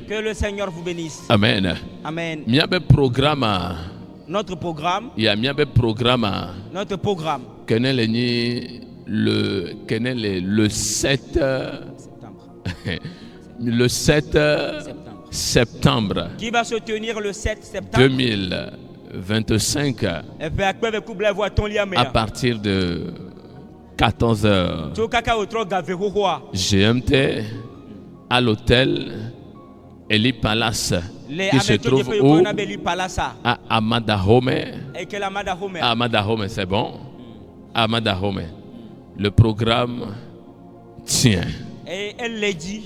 Que le Seigneur vous bénisse. Amen. Amen. Notre programme. Notre programme. Le 7 le 7 septembre. Qui va se tenir le 7 septembre 2025 à partir de 14h. GMT à l'hôtel Eli Palace qui se trouve où? À Amadahome. Amadahome, c'est bon? Amadahome. Le programme tient. Et elle l'a dit.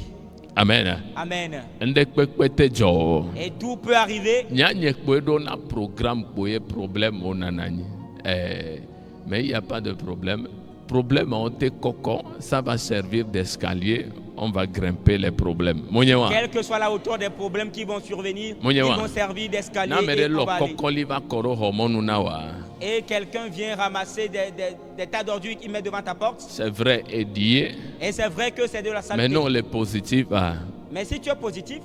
Amen. Amen. Et tout peut arriver. Mais il n'y a pas de problème. Problème, ça va servir d'escalier. On va grimper les problèmes. Quelle que soit la hauteur des problèmes qui vont survenir, ils vont servir d'escalier. Et quelqu'un vient ramasser des tas d'ordures qu'il met devant ta porte. C'est vrai et dit. Et c'est vrai que c'est de la saleté. Mais non, les positifs. Mais si tu es positif,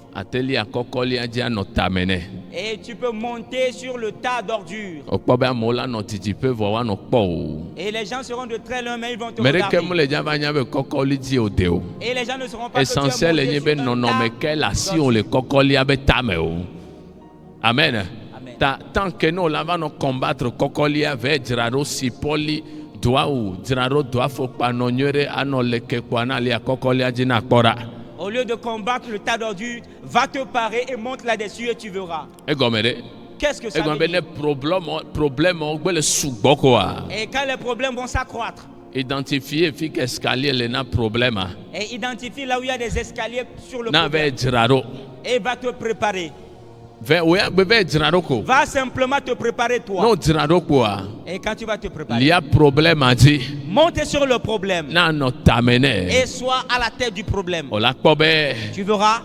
et tu peux monter sur le tas d'ordures. Et les gens seront de très loin, mais ils vont te regarder. Et les gens ne seront pas essentiel. Amen. Tant que nous allons combattre Kokolia avec Diraro Sipoli Douaou, Diraro Douafokpanonyere Anoleke Kwanalia Kokolia Dinakora. Au lieu de combattre le tas d'ordures, va te parer et monte là-dessus et tu verras. Qu'est-ce que ça veut dire? Et quand les problèmes vont s'accroître, identifier escalier problème. Et identifie là où il y a des escaliers sur le problème. Et va te préparer. Va simplement te préparer toi. Non, et quand tu vas te préparer, il y a problème à dire. Monte sur le problème. Et sois à la tête du problème. Tu verras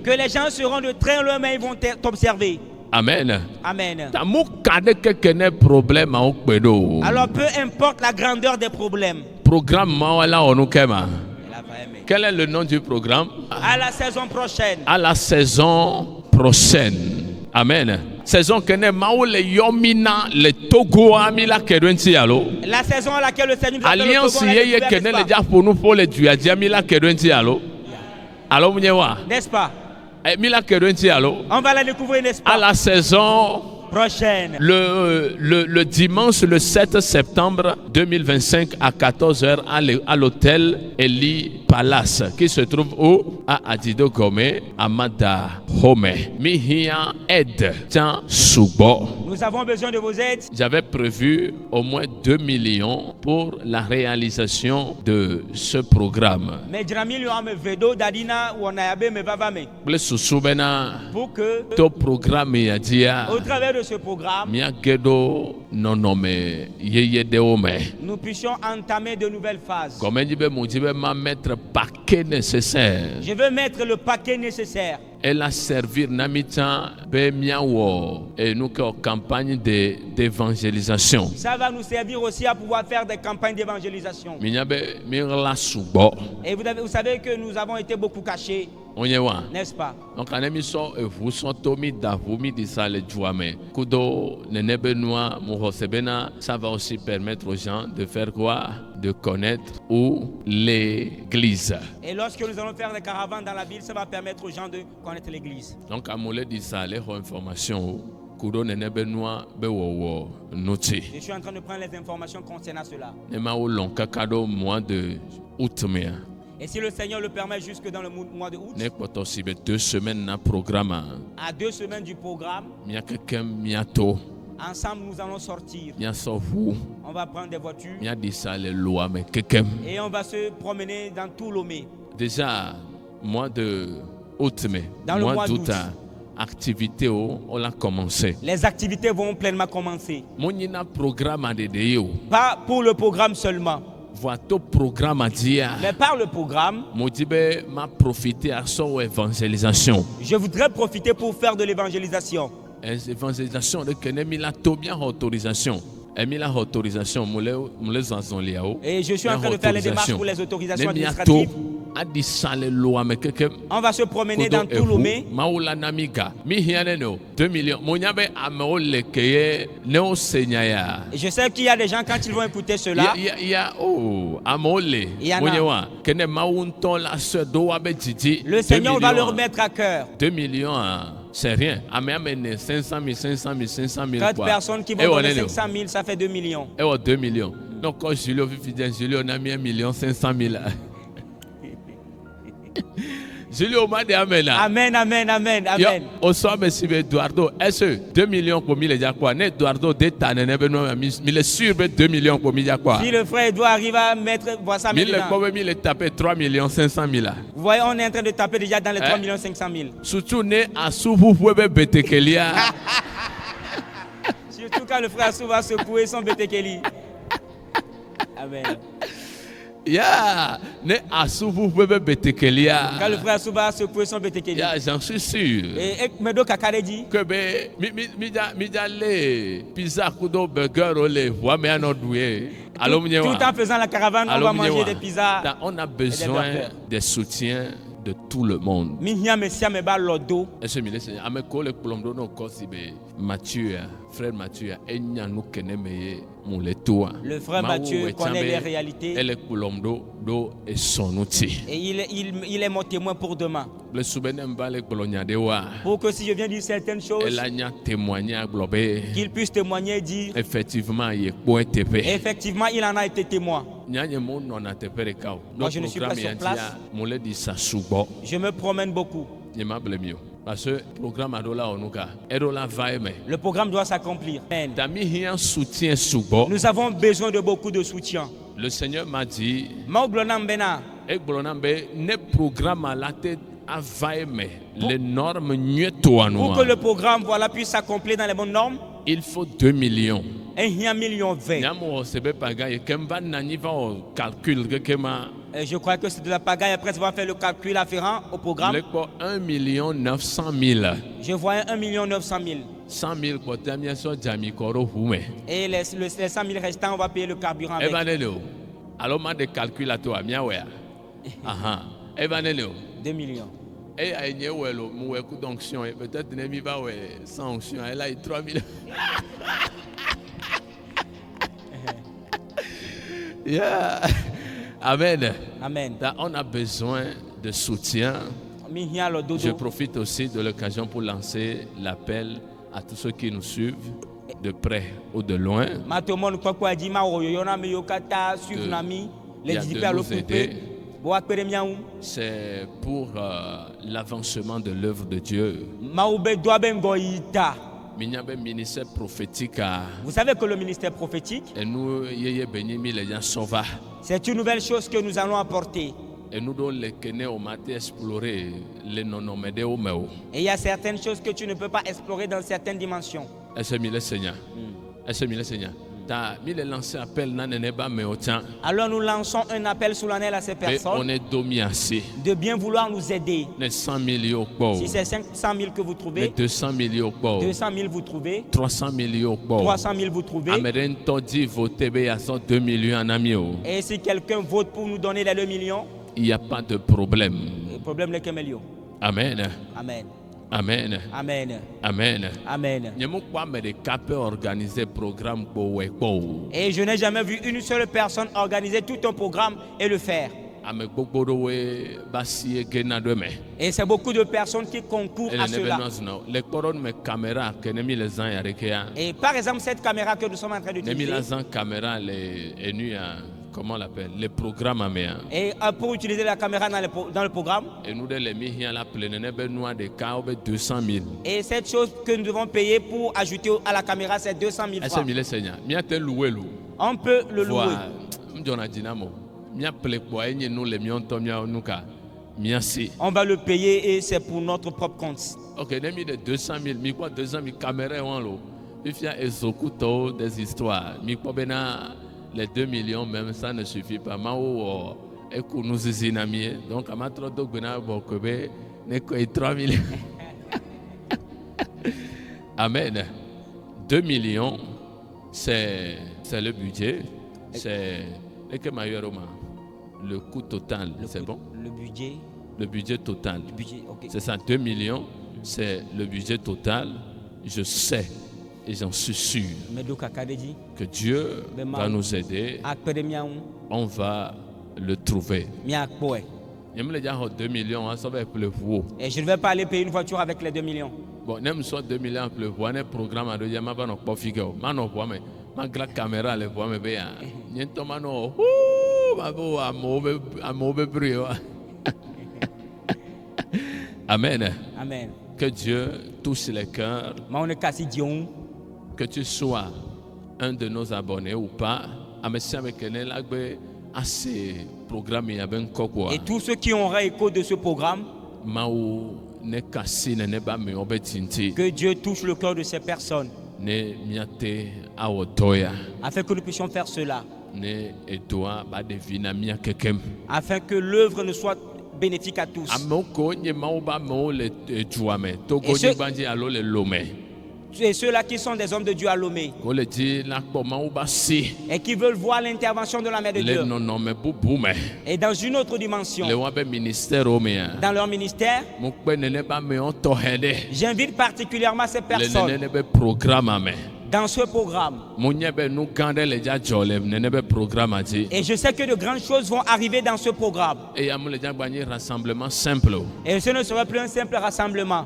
que les gens seront de très loin, mais ils vont t'observer. Amen. Amen. Alors peu importe la grandeur des problèmes. Quel est le nom du programme? À la saison prochaine. À la saison prochaine. Amen. Saison que ne maule yomina le Togo amila kerenti alo. La saison à laquelle le Seigneur alliance yeye que ne le japon nous pour le duadia amila kerenti alo. Allo mnyewa. N'est-ce pas? Mila kerenti alo. On va la découvrir, n'est-ce pas? À la saison prochaine. Le dimanche le 7 septembre 2025 à 14h à l'hôtel Eli Palace qui se trouve où? À Adido Gome, Amada Home. Mihia aide Tiens Subo. Nous avons besoin de vos aides. J'avais prévu au moins 2 millions pour la réalisation de ce programme. Pour que ton programme y a dit au travers de ce programme, nous puissions entamer de nouvelles phases. Je veux mettre le paquet nécessaire. Elle a servi Namitan et nous campagne d'évangélisation. Ça va nous servir aussi à pouvoir faire des campagnes d'évangélisation. Et vous savez que nous avons été beaucoup cachés. N'est-ce pas? Donc, vous sont Tomi Davumi de Sale Jouame. Kudo Nenebenoa Mohosebena, ça va aussi permettre aux gens de faire quoi? De connaître où l'église. Et lorsque nous allons faire des caravanes dans la ville, ça va permettre aux gens de connaître l'église. Donc, à Molé de Sale, information. Je suis en train de prendre les informations concernant cela. Mois de août. Et si le Seigneur le permet jusque dans le mois de août, 2 semaines na programme. À 2 semaines du programme, ensemble nous allons sortir. On va prendre des voitures. Et on va se promener dans tout Lomé. Déjà, mois de août, dans le mois d'août, activités on a commencé. Les activités vont pleinement commencer. Programme Pas pour le programme seulement. Vois ton programme à dire. Mais par le programme, m'a profité à son évangélisation. Je voudrais profiter pour faire de l'évangélisation. Évangélisation de Kenemi la bien autorisation. Et je suis en train de faire les démarches pour les autorisations administratives. On va se promener dans tout Lomé. 2 millions. Je sais qu'il y a des gens, quand ils vont écouter cela, le Seigneur va leur mettre à cœur. 2 millions, c'est rien. 500 000. 4 personnes qui vont donner 500 000, ça fait 2 millions. 2 millions. Donc, quand Julio on a mis 1 500 000. Julio m'a dit amen. Amen. Au soir, monsieur Eduardo, est-ce que 2 millions pour 1000 déjà quoi? Eduardo détane, il est sûr que 2 millions pour 1000 déjà quoi? Si le frère Edouard arrive à mettre, voilà ça. 1000 il est tapé 3 500 000. Vous voyez, on est en train de taper déjà dans les 3 500 000. Surtout, né à Soubou, vous pouvez Betekelia. Surtout quand le frère Assou va secouer son Betekeli. Amen. Ne Assou bébé Betekelia. Quand le frère Assou va secouer son Betekeli. J'en suis sûr. Et Medo Kakare dit que pizza kudo burger ole voit mais doué. Tout en faisant la caravane, on va manger des pizzas. On a besoin des soutiens de tout le monde. Mathieu, frère Mathieu, le frère Mathieu connaît les réalités et il est mon témoin pour demain. Pour que si je viens dire certaines choses, qu'il puisse témoigner et dire effectivement il en a été témoin. Moi je ne suis pas sur place. Je me promène beaucoup. Parce que le programme doit s'accomplir. Nous avons besoin de beaucoup de soutien. Le Seigneur m'a dit les normes pour que le programme puisse s'accomplir dans les bonnes normes, il faut 2 millions. 1,20 million. Je crois que c'est de la pagaille. Après, ça va faire le calcul afférent au programme. 1 900 000. Je vois 1 900 000. 100 000 et les 100 000 restants, on va payer le carburant avec. Alors, on a des calculs à toi. 2 millions. Et il y a une onction. Peut-être que tu vas sans onction. Elle a 3 millions. Amen. On a besoin de soutien. Je profite aussi de l'occasion pour lancer l'appel à tous ceux qui nous suivent de près ou de loin. De nous aider. C'est pour l'avancement de l'œuvre de Dieu. Ministère prophétique. Vous savez que le ministère prophétique, c'est une nouvelle chose que nous allons apporter. Et nous devons explorer les non-nommés. Et il y a certaines choses que tu ne peux pas explorer dans certaines dimensions. Alors nous lançons un appel solennel à ces personnes de bien vouloir nous aider. Si c'est 500 000 que vous trouvez, 200 000 vous trouvez, 300 000 vous trouvez. Et si quelqu'un vote pour nous donner les 2 millions, il n'y a pas de problème. Le problème n'est que million. Amen. Amen. Amen. Amen. Amen. Amen. Et je n'ai jamais vu une seule personne organiser tout un programme et le faire. Et c'est beaucoup de personnes qui concourent à cela. Et par exemple, cette caméra que nous sommes en train d'utiliser, comment on l'appelle, les programmes améens. Et pour utiliser la caméra dans le programme, et nous de 200 000. Et cette chose que nous devons payer pour ajouter à la caméra, c'est 200 000 francs. On peut le louer. On va le payer et c'est pour notre propre compte. Ok, on a mis de 200 000, 200 000 caméras, il y a des histoires. les 2 millions même, ça ne suffit pas. Et que nous donc, à ma trop de gouvernement, Bokobe, n'est que 3 millions. Amen. 2 millions, c'est le budget. C'est le coût total. C'est bon? Le budget. Le budget total. Le budget, okay. C'est ça, 2 millions, c'est le budget total. Je sais et j'en suis sûr que Dieu va nous aider. On va le trouver. 2 millions, ça va être le vous. Et je ne vais pas aller payer une voiture avec les 2 millions. Bon, même soit 2 millions plus vous, un programme à deux, ma caméra le voit me bien. Amen. Amen. Que Dieu touche les cœurs. Que tu sois un de nos abonnés ou pas. Et tous ceux qui auront écho de ce programme, que Dieu touche le cœur de ces personnes. Afin que nous puissions faire cela. Afin que l'œuvre ne soit bénéfique à tous. Et ceux-là qui sont des hommes de Dieu à Lomé et qui veulent voir l'intervention de la Mère de Dieu et dans une autre dimension dans leur ministère, j'invite particulièrement ces personnes dans ce programme. Et je sais que de grandes choses vont arriver dans ce programme. Et ce ne sera plus un simple rassemblement.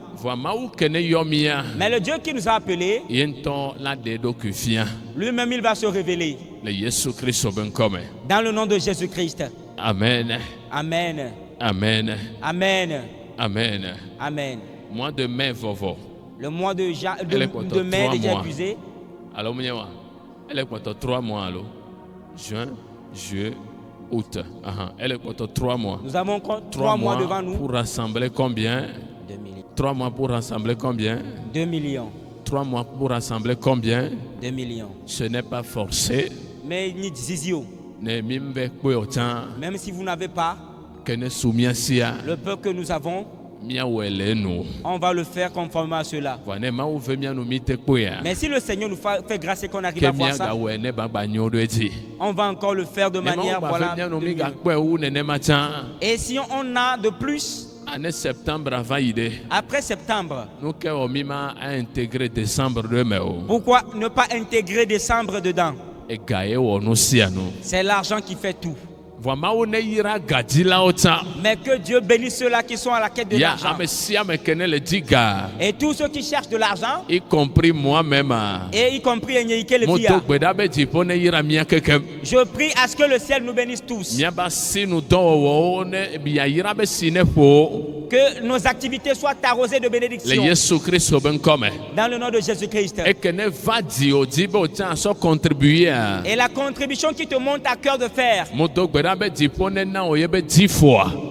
Mais le Dieu qui nous a appelés, lui-même il va se révéler. Dans le nom de Jésus-Christ. Amen. Amen. Amen. Amen. Amen. Amen. Mois de mai, Vovo. Le mois de mai déjà épuisé. Alors, elle est pour 3 mois. Alors. Juin, juillet, août. Elle est pour 3 mois. Nous avons encore 3 mois devant nous. Pour rassembler combien? 2 millions. 3 mois pour rassembler combien? 2 millions. 3 mois pour rassembler combien? 2 millions. Ce n'est pas forcé. Mais ni zizio. Même si vous n'avez pas le peuple que nous avons, on va le faire conformément à cela. Mais si le Seigneur nous fait grâce et qu'on arrive à voir ça, on va encore le faire de manière Et si on a de plus, après septembre, pourquoi ne pas intégrer décembre dedans? C'est l'argent qui fait tout. Mais que Dieu bénisse ceux-là qui sont à la quête de l'argent. Et tous ceux qui cherchent de l'argent, y compris moi-même, et y compris Enyeke le Fia, je prie à ce que le ciel nous bénisse tous. Que nos activités soient arrosées de bénédictions. Dans le nom de Jésus-Christ. Et la contribution qui te monte à cœur de faire,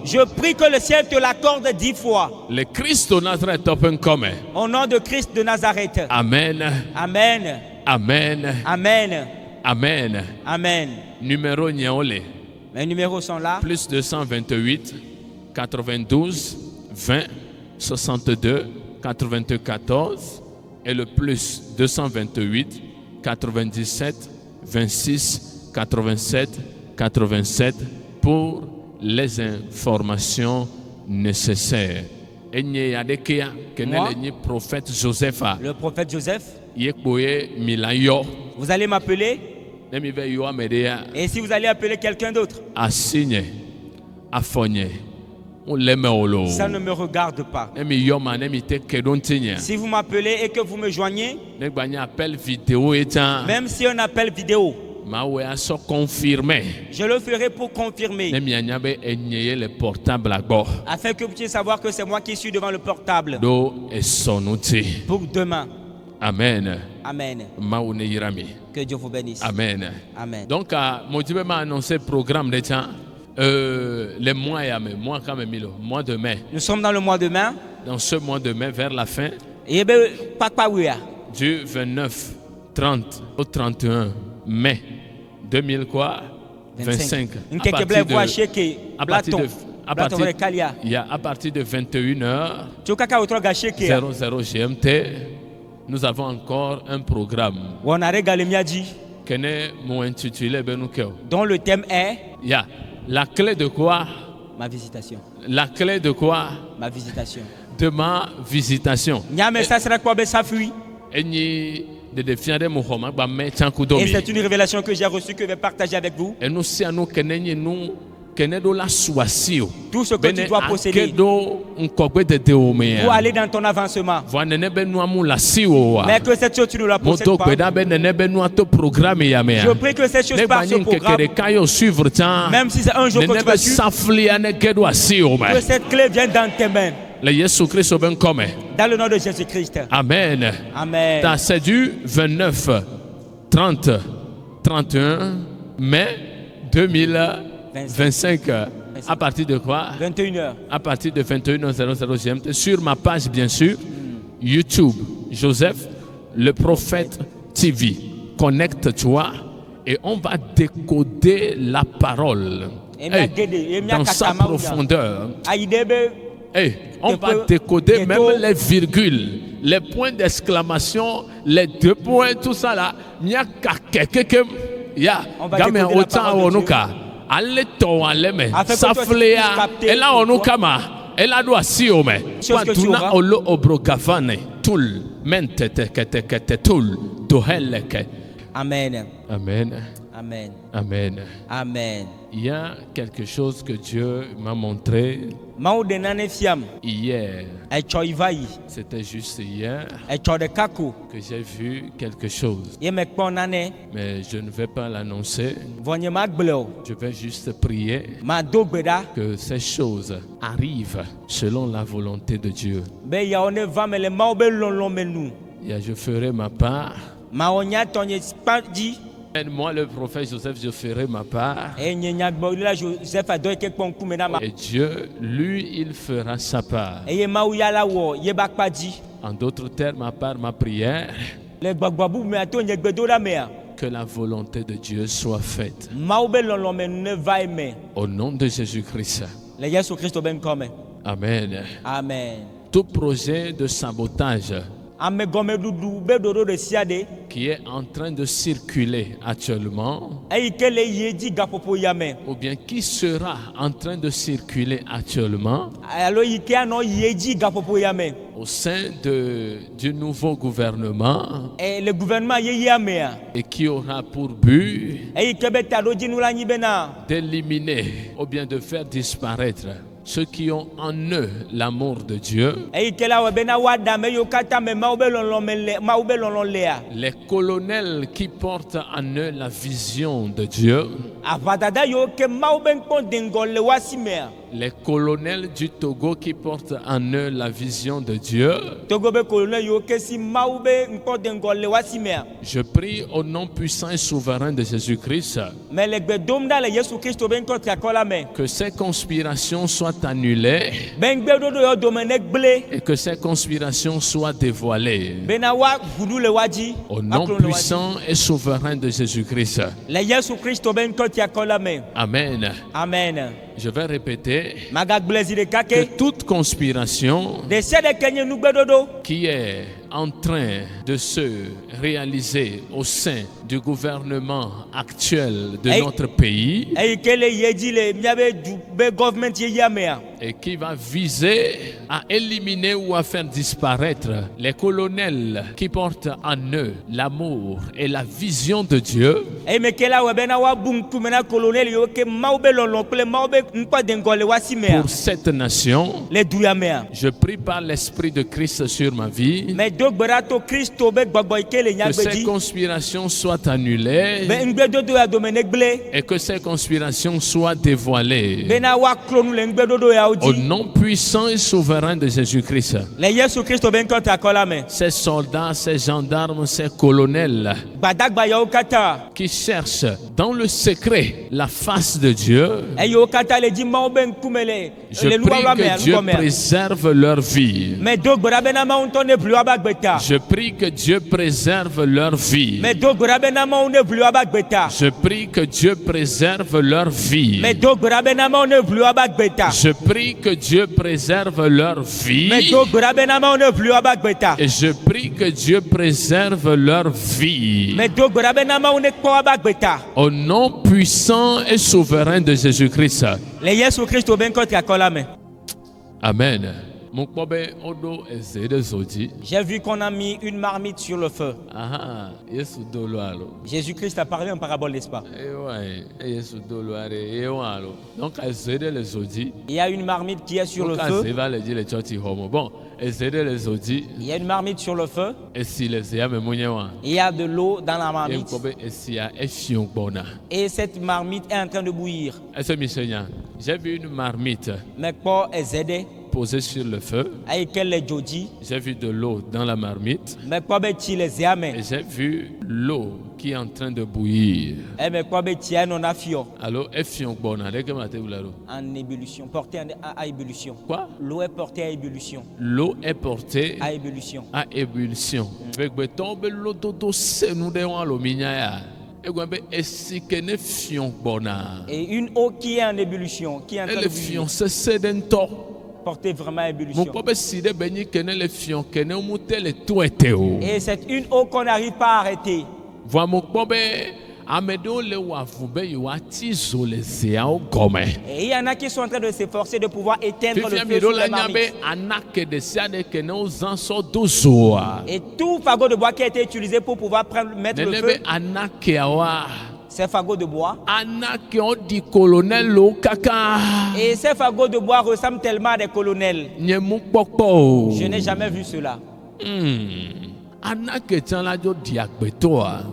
je prie que le ciel te l'accorde 10 fois. Au nom de Christ de Nazareth. Amen. Amen. Amen. Amen. Amen. Amen. Numéro Niaolé. Les numéros sont là. Plus 228 92 20 62 94 et le plus 228 97 26 87 87 pour les informations nécessaires. Moi, prophète Joseph. Le prophète Joseph. Vous allez m'appeler. Et si vous allez appeler quelqu'un d'autre, ça ne me regarde pas. Si vous m'appelez et que vous me joignez, même si un appel vidéo, je le ferai pour confirmer, afin que vous puissiez savoir que c'est moi qui suis devant le portable pour demain. Amen. Amen. Que Dieu vous bénisse. Amen. Amen. Donc, Dieu m'a annoncé le programme de temps. Les mois mois de mai. Nous sommes dans le mois de mai. Dans ce mois de mai, vers la fin, du 29, 30 au 31 mai 2000 quoi 25. À partir de 21h 00 GMT, nous avons encore un programme dont le thème est la clé de quoi? Ma visitation. La clé de quoi? Ma visitation. De ma visitation. Et c'est une révélation que j'ai reçue, que je vais partager avec vous. Tout ce que tu dois posséder pour aller dans ton avancement. Mais que cette chose tu ne la possèdes pas. Je prie que cette chose passe au programme. Même si c'est un jour que tu vas suivre, que cette clé vienne dans tes mains. Dans le nom de Jésus-Christ. Amen. Amen. C'est du 29, 30, 31 mai 2025. À partir de quoi? 21h. À partir de 21h00 GMT. Sur ma page, bien sûr, YouTube, Joseph, le prophète TV. Connecte-toi et on va décoder la parole dans sa profondeur. On va décoder même les virgules, les points d'exclamation, les deux points, tout ça là. On va décoder la parole de Dieu. Amen. Amen. Amen. Amen. Amen. Il y a quelque chose que Dieu m'a montré hier. C'était juste hier que j'ai vu quelque chose. Mais je ne vais pas l'annoncer. Je vais juste prier que ces choses arrivent selon la volonté de Dieu. Je ferai ma part. Moi, le prophète Joseph, je ferai ma part. Et Dieu, lui, il fera sa part. En d'autres termes, ma part, ma prière, que la volonté de Dieu soit faite. Au nom de Jésus-Christ. Amen. Amen. Tout projet de sabotage qui est en train de circuler actuellement, ou bien qui sera en train de circuler actuellement au sein du nouveau gouvernement, et qui aura pour but d'éliminer ou bien de faire disparaître ceux qui ont en eux l'amour de Dieu, les colonels qui portent en eux la vision de Dieu, les colonels du Togo qui portent en eux la vision de Dieu. Je prie au nom puissant et souverain de Jésus-Christ que ces conspirations soient annulées et que ces conspirations soient dévoilées au nom puissant et souverain de Jésus-Christ. Amen. Amen. Je vais répéter que toute conspiration qui est en train de se réaliser au sein du gouvernement actuel de notre pays et qui va viser à éliminer ou à faire disparaître les colonels qui portent en eux l'amour et la vision de Dieu, pour cette nation, je prie par l'Esprit de Christ sur ma vie que ces conspirations soient annulées et que ces conspirations soient dévoilées au nom puissant et souverain de Jésus-Christ. Ces soldats, ces gendarmes, ces colonels qui cherchent dans le secret la face de Dieu, je prie que Dieu préserve leur vie Je prie que Dieu préserve leur vie. Je prie que Dieu préserve leur vie. Je prie que Dieu préserve leur vie. Et je prie que Dieu préserve leur vie. Au nom puissant et souverain de Jésus-Christ. Amen. J'ai vu qu'on a mis une marmite sur le feu. Jésus-Christ a parlé en parabole, n'est-ce pas? Il y a une marmite qui est sur le feu. Il y a une marmite sur le feu. Il y a de l'eau dans la marmite. Et cette marmite est en train de bouillir. J'ai vu une marmite posée sur le feu. J'ai vu de l'eau dans la marmite. Et j'ai vu l'eau qui est en train de bouillir. Alors, en ébullition, portée à ébullition. Quoi? L'eau est portée à ébullition. L'eau est portée à ébullition. À ébullition. Et une eau qui est en ébullition, qui est en train de bouillir. Portée vraiment à ébullition. Et c'est une eau qu'on n'arrive pas à arrêter. Et il y en a qui sont en train de s'efforcer de pouvoir éteindre le feu sur la marmite. Et tout fagot de bois qui a été utilisé pour pouvoir mettre le feu, ces fagots de bois. Et ces fagots de bois ressemblent tellement à des colonels. Je n'ai jamais vu cela.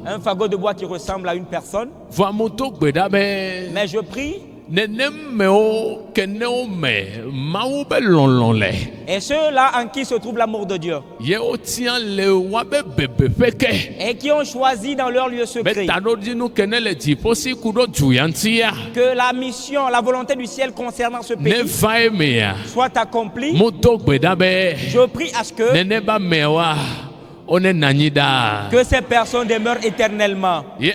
Un fagot de bois qui ressemble à une personne. Mais je prie. Et ceux-là en qui se trouve l'amour de Dieu. Et qui ont choisi dans leur lieu secret que la mission, la volonté du ciel concernant ce pays soit accomplie. Je prie à ce que ces personnes demeurent éternellement. Et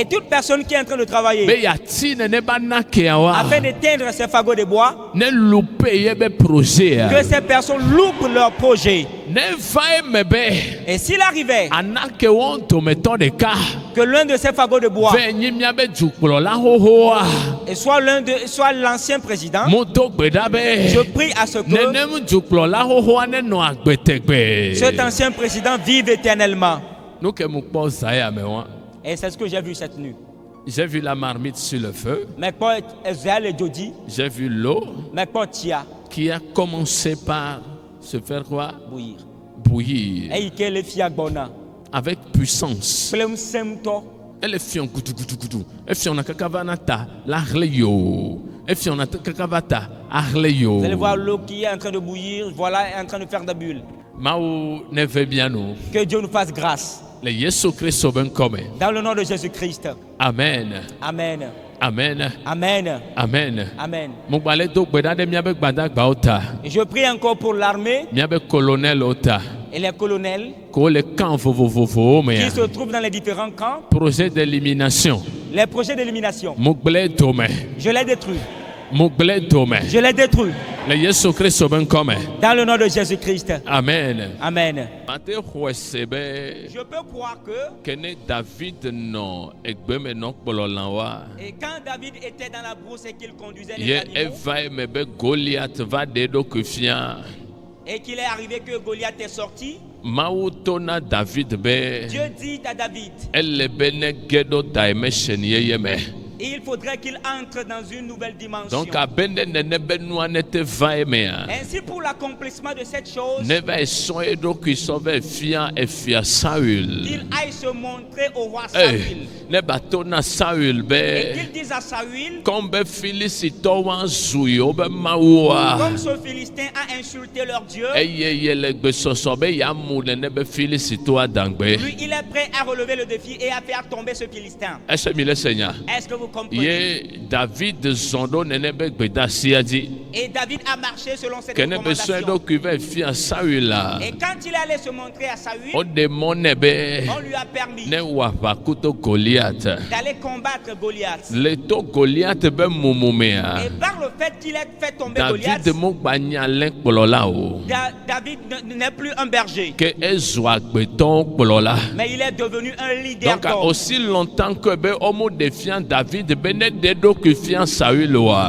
toute personne qui est en train de travailler afin d'éteindre ces fagots de bois, que ces personnes loupent leur projet. Et s'il arrivait que l'un de ces fagots de bois et soit l'ancien président, je prie à ce que cet ancien président vive éternellement. Et c'est ce que j'ai vu cette nuit. J'ai vu la marmite sur le feu. J'ai vu l'eau qui a commencé par se faire quoi? Bouillir. Avec puissance. Elle est fion goudou. Elle fion na kakavanata l'achleyo. Elle fion na kakavata achleyo. Vous allez voir l'eau qui est en train de bouillir, voilà, est en train de faire des bulles. Que Dieu nous fasse grâce. Dans le nom de Jésus-Christ. Amen. Amen. Amen. Amen. Amen. Amen. Et je prie encore pour l'armée et les colonels qui se trouvent dans les différents camps. Projet d'élimination. Les projets d'élimination. Je les détruis. Je les détruis. Dans le nom de Jésus-Christ. Amen. Amen. Je peux croire que et quand David était dans la brousse et qu'il conduisait les animaux et qu'il est arrivé que Goliath est sorti, Dieu dit à David, il faudrait qu'il entre dans une nouvelle dimension. Ainsi, pour l'accomplissement de cette chose, qu'il aille se montrer au roi Saül. Et qu'il dise à Saül, comme ce Philistin a insulté leur Dieu, lui il est prêt à relever le défi et à faire tomber ce Philistin. Est-ce que vous comprenez? David Et David a marché selon cette recommandation. Et quand il allait se montrer à Saül, on lui a permis d'aller combattre Goliath. Et par le fait qu'il ait fait tomber Goliath, David n'est plus un berger, mais il est devenu un leader. Donc aussi longtemps que David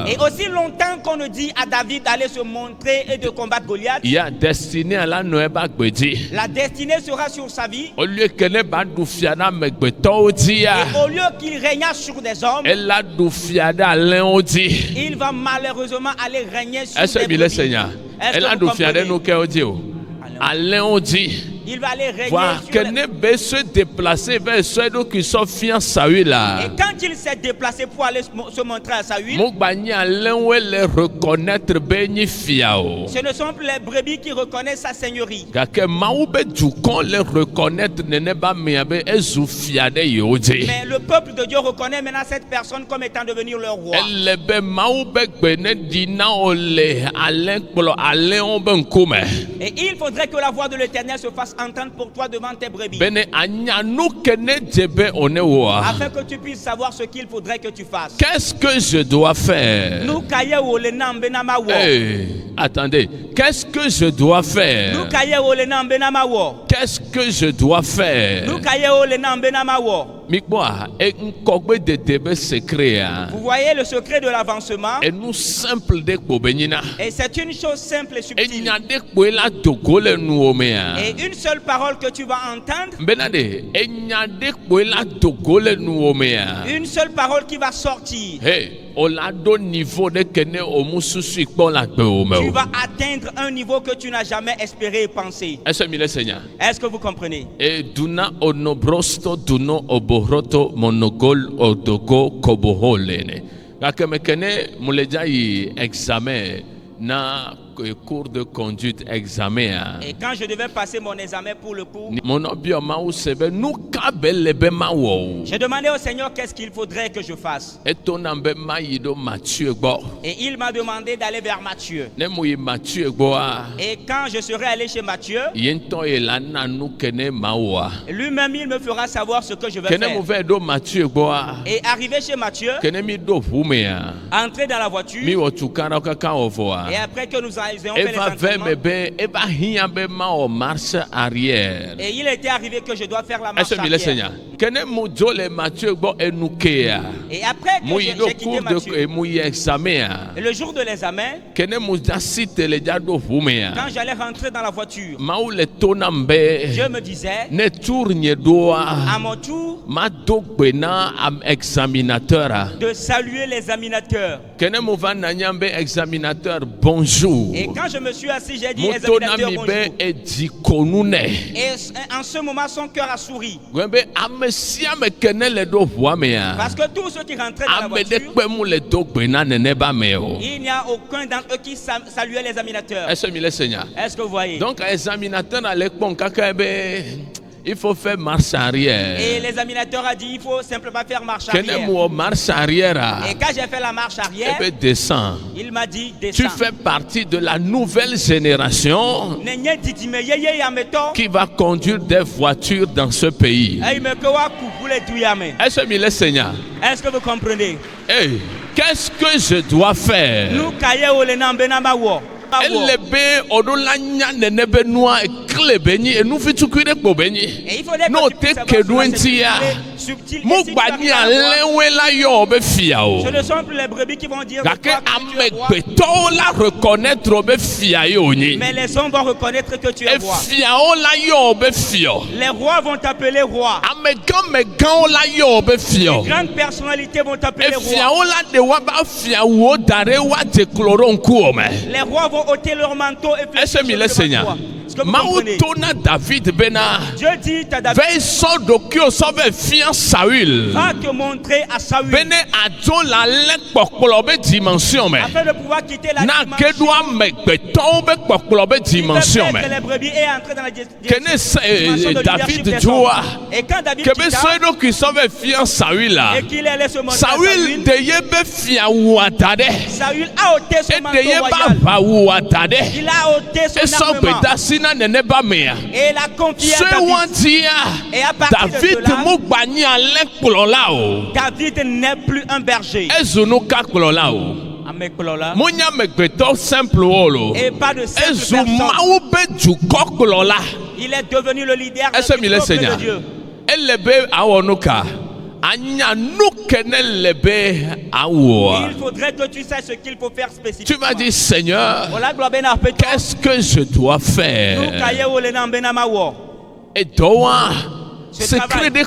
et aussi longtemps qu'on ne dit à David d'aller se montrer et de combattre Goliath, il y a destinée à la la destinée sera sur sa vie. Au lieu qu'il régnât sur des hommes, il va malheureusement aller régner sur des brebis. Il va aller régner se déplacer vers ceux qui sont fiancés là. Et quand il s'est déplacé pour aller se montrer à Saül, ce ne sont plus les brebis qui reconnaissent sa seigneurie. Mais le peuple de Dieu reconnaît maintenant cette personne comme étant devenu leur roi. Et il faudrait que la voix de l'Éternel se fasse entendre pour toi devant tes brebis, afin que tu puisses savoir ce qu'il faudrait que tu fasses. Qu'est-ce que je dois faire? Attendez, qu'est-ce que je dois faire? Qu'est-ce que je dois faire? Vous voyez le secret de l'avancement, et nous simple de et c'est une chose simple et subtile. Et une seule parole que tu vas entendre, une seule parole qui va sortir, tu vas atteindre un niveau que tu n'as jamais espéré et pensé. Est-ce que vous comprenez? Et duna onobrosto duno oboroto monogol odogo koboholene. Kakemekene mulejayi examen na cours de conduite examen. Et quand je devais passer mon examen pour le cours, j'ai demandé au Seigneur qu'est-ce qu'il faudrait que je fasse. Et il m'a demandé d'aller vers Matthieu. Et quand je serai allé chez Matthieu, lui-même il me fera savoir ce que je vais faire. Et arrivé chez Matthieu, entrer dans la voiture, et après que nous ayons fait les entraînements, et il était arrivé que je dois faire la marche arrière. Et après que j'ai quitté Matthieu, et le jour de l'examen, quand j'allais rentrer dans la voiture, je me disais, à mon tour, de saluer l'examinateur. Bonjour. Et quand je me suis assis, j'ai dit examinateur bonjour. Et en ce moment, son cœur a souri. Parce que tous ceux qui rentraient dans la voiture, il n'y a aucun d'entre eux qui saluait l'examinateur. Est-ce que vous voyez? Donc, l'examinateur à l'époque, il faut faire marche arrière. Et l'examinateur a dit il faut simplement faire marche arrière. Et quand j'ai fait la marche arrière, il m'a dit descends. Tu fais partie de la nouvelle génération qui va conduire des voitures dans ce pays. Est-ce que vous comprenez? Hey, qu'est-ce que je dois faire? Et il faudrait que subtil. Ce ne sont plus les brebis qui vont dire mais les hommes vont reconnaître que tu es roi. Les rois vont t'appeler roi. Les grandes personnalités vont t'appeler roi. Les rois vont ôter leur manteau et est-ce que le Seigneur? Est-ce que vous comprenez? Dieu dit à David, va te montrer à Saül afin de pouvoir quitter la dimension de les brebis et entrer dans la dimension de leadership des hommes. Et quand David quitta et qu'il allait se montrer à Saül a ôté son manteau royal. Il a ôté son armement et il a confié à David. Et à partir de cela, David n'est plus un berger. Et pas de simple personne. Il est devenu le leader de Dieu. Il faudrait que tu saches ce qu'il faut faire spécifiquement. Tu vas dire, Seigneur, qu'est-ce que je dois faire? Et toi, secret de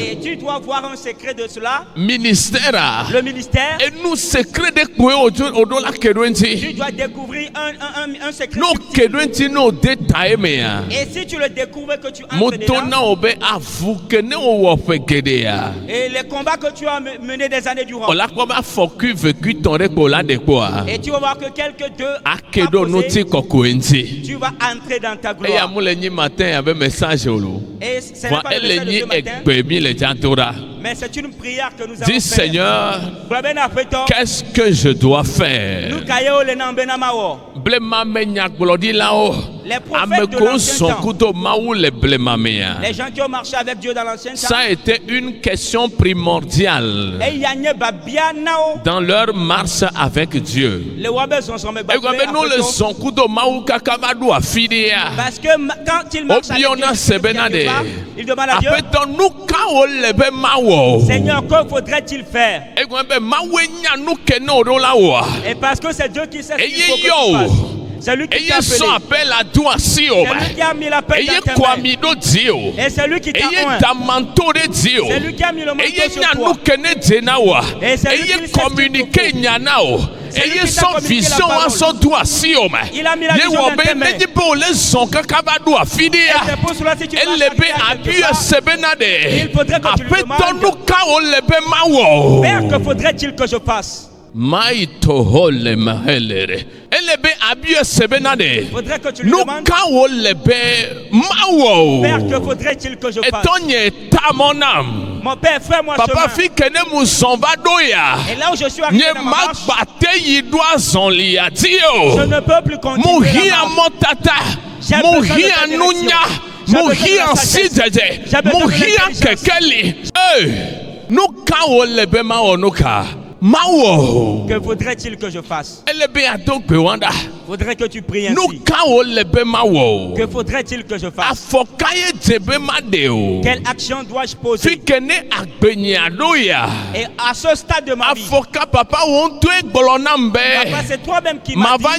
et tu dois voir un secret de cela. Ministère. Le ministère. Et nous secret de tu dois découvrir un secret. Et si tu le découvres que tu entres dedans, et les combats que tu as menés des années durant, et tu vas voir que quelques d'eux tu vas entrer dans ta gloire. Matin avait message et ce n'est pas le message de matin, mais c'est une prière que nous avons dit, Seigneur, qu'est-ce que je dois faire? Les prophètes de l'ancien temps, les gens qui ont marché avec Dieu dans l'ancien temps, ça a été une question primordiale dans leur marche avec Dieu. Parce que quand ils marchent avec Dieu, ils demandent à Dieu, Seigneur, que faudrait-il faire? Et parce que c'est Dieu qui sait ce qu'il faut que tu fasses. C'est lui qui t'a appelé. C'est lui qui a mis l'appel dans tes mains. Et c'est lui qui t'a oint. C'est lui qui a mis le manteau sur toi. Et c'est lui qui sait communiquer. C'est lui qui t'a communiqué la parole. Il a mis la vision dans tes mains. Et c'est pour cela si tu marches avec Dieu, il faudrait que tu lui demandes, Père, que faudrait-il que je fasse? Faudrait que tu lui demandes, Père, que faudrait-il que je fasse? Mon père, frère, moi chemin. Et là où je suis arrivé dans ma marche, je ne peux plus continuer la marche. J'ai besoin de que faudrait-il que je fasse? Faudrait que tu pries ainsi. Que faudrait-il que je fasse? Quelle action dois-je poser? Et à ce stade de ma vie, Papa, c'est toi-même qui m'as dit que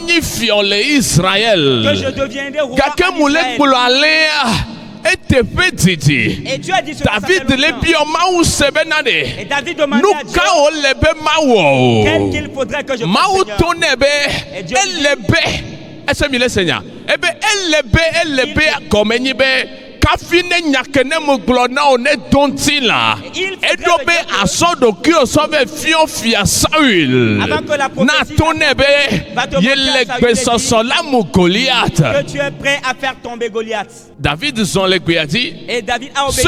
je deviendrai roi d'Israël. Et tu as dit cela, David demandait à Dieu quel qu'il faudrait que je fasse, et Dieu que tu es prêt à faire tomber Goliath. David dit, et David a obéi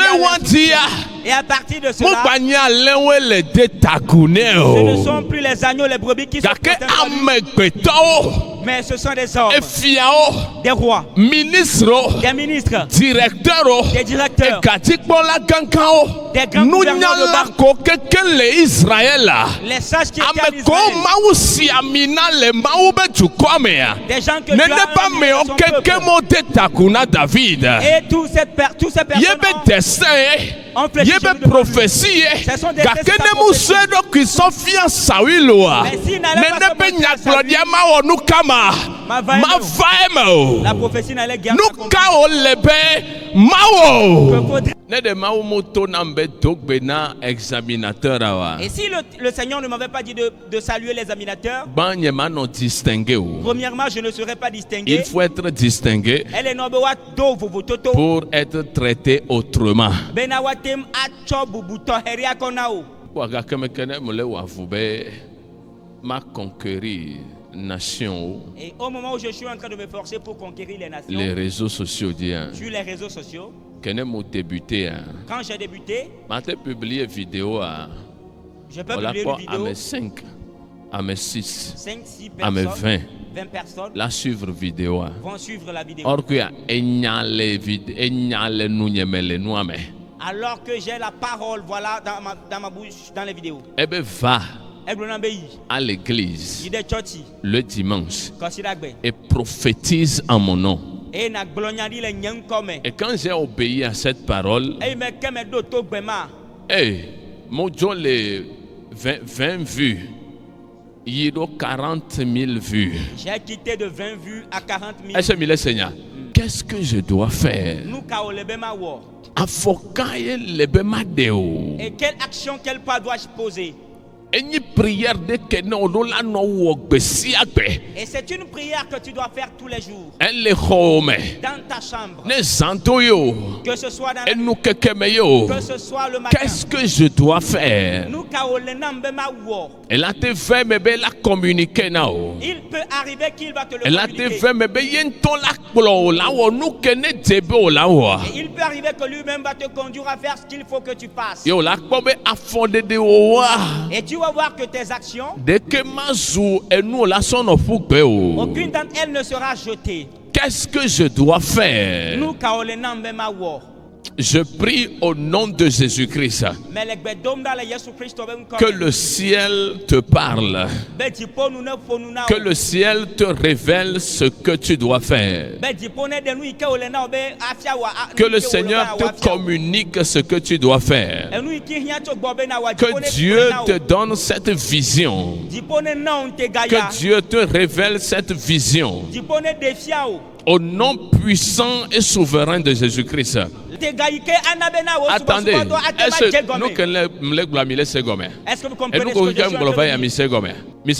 et à partir de cela, ce ne sont plus les agneaux, les brebis qui sont mais ce sont des hommes, des rois, des ministres, des directeurs, des grands gouverneurs de bas, les sages qui étaient en Israël, des gens que Dieu a amenés dans son peuple. Et tous ces personnes ont fléchi de prophétie. Ce sont des la prophétie n'allait guère s'accomplir. Mao. faudrait... Et si le Seigneur ne m'avait pas dit de saluer les examinateurs, premièrement, je ne serais pas distingué. Il faut être distingué pour être traité autrement. Ma conquérir nation. Et au moment où je suis en train de me forcer pour conquérir les nations, les réseaux sociaux sur les réseaux sociaux, quand j'ai débuté, je publié vidéo je peux publier une vidéo à mes 5, à mes 6, 6 à mes 20 personnes la suivre vidéo vont suivre la vidéo. Or que alors que j'ai la parole, voilà, dans ma bouche, dans les vidéos. Va à l'église le dimanche et prophétise en mon nom. Et quand j'ai obéi à cette parole, Mojo les 20 vues, il y a 40 000 vues. J'ai quitté de 20 vues à 40 000. Est-ce que Seigneur, qu'est-ce que je dois faire? Et quelle action, quel pas dois-je poser? Et c'est une prière que tu dois faire tous les jours. Dans ta chambre. Que ce soit dans que ce soit le matin. Qu'est-ce que je dois faire? Elle a été fait, mais elle a communiqué. Il peut arriver qu'il va te le communiquer. Et il peut arriver que lui-même va te conduire à faire ce qu'il faut que tu fasses. Et tu vas voir que tes actions, aucune d'entre elles ne sera jetée. Qu'est-ce que je dois faire? Je prie au nom de Jésus-Christ que le ciel te parle, que le ciel te révèle ce que tu dois faire, que le Seigneur te communique ce que tu dois faire, que Dieu te donne cette vision, que Dieu te révèle cette vision au nom puissant et souverain de Jésus-Christ. Attendez, est-ce que vous comprenez ce que je suis en train de dire?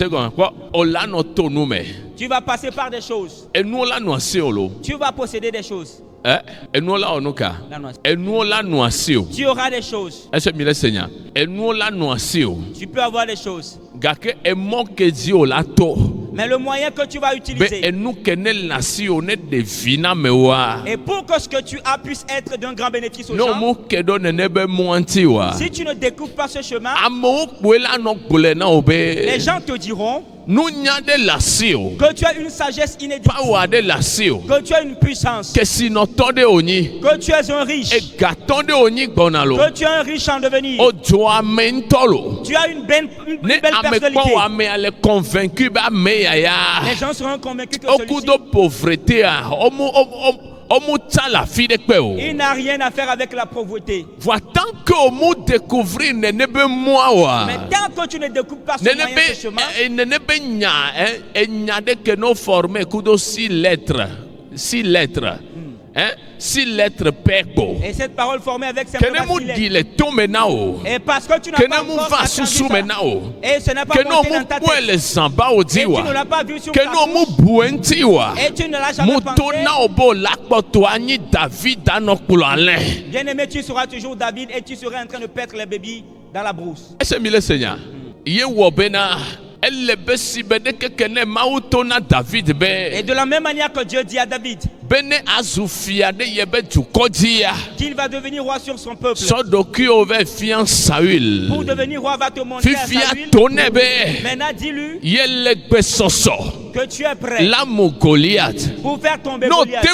Tu vas passer par des choses. Tu vas posséder des choses. Tu auras des choses. Tu peux avoir des choses. Mais le moyen que tu vas utiliser, et pour que ce que tu as puisse être d'un grand bénéfice aux gens, si tu ne découvres pas ce chemin, les gens te diront que tu as une sagesse inédite, que tu as une puissance, que tu es un riche, que tu es un riche en devenir, tu as une belle personnalité. Les gens seront convaincus que celui-ci, il n'a rien à faire avec la pauvreté. Mais tant que tu ne découvres pas ce moyen, ce chemin, et cette parole formée avec simplement 6 lettres. Et parce que tu n'as pas encore attendu ça, et ce n'est pas monté dans ta tête, et tu ne l'as pas vu sur ta bouche, et tu ne l'as jamais pensé, bien aimé, tu seras toujours David et tu seras en train de paître les bébés dans la brousse. Et de la même manière que Dieu dit à David qu'il va devenir roi sur son peuple, pour devenir roi va te montrer à Saül. Maintenant dis-lui que tu es prêt pour faire tomber Goliath.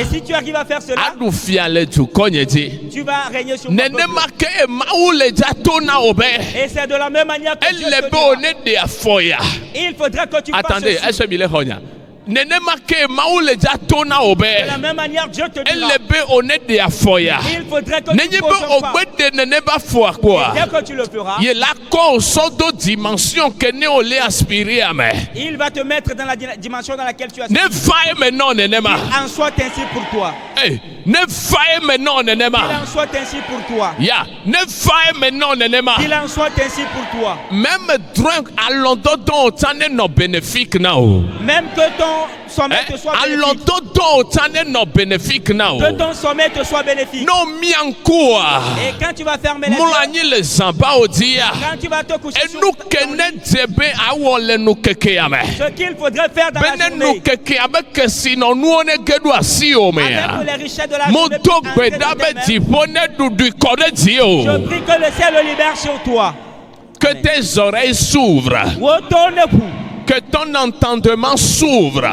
Et si tu arrives à faire cela, tu vas régner sur mon peuple. Et c'est de la même manière que Dieu te dira. Il faudra que tu fasses ceci. De la même manière, Dieu te dira. Il faudrait que tu ne poses pas. Et dès que tu le feras, il va te mettre dans la dimension dans laquelle tu as. Il en soit ainsi pour toi. Il en soit ainsi pour toi. Il en soit ainsi pour toi. Même que ton sommet te soit bénéfique. Que ton sommet te soit bénéfique. Et quand tu vas fermer les yeux, quand tu vas te coucher sur ce qu'il faudrait faire dans la journée, avec les richesses de la journée, je prie que le ciel le libère sur toi. Que tes oreilles s'ouvrent. Que ton entendement s'ouvre.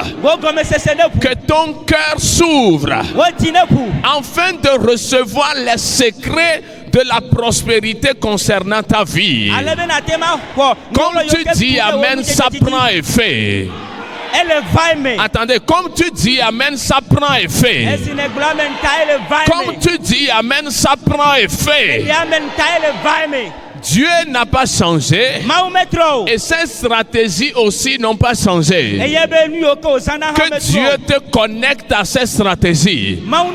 Que ton cœur s'ouvre. Afin de recevoir les secrets de la prospérité concernant ta vie. Comme tu dis Amen, ça prend effet. Attendez, comme tu dis Amen, ça prend effet. Comme tu dis Amen, ça prend effet. Dieu n'a pas changé et ses stratégies aussi n'ont pas changé. Que Dieu te connecte à ses stratégies. Au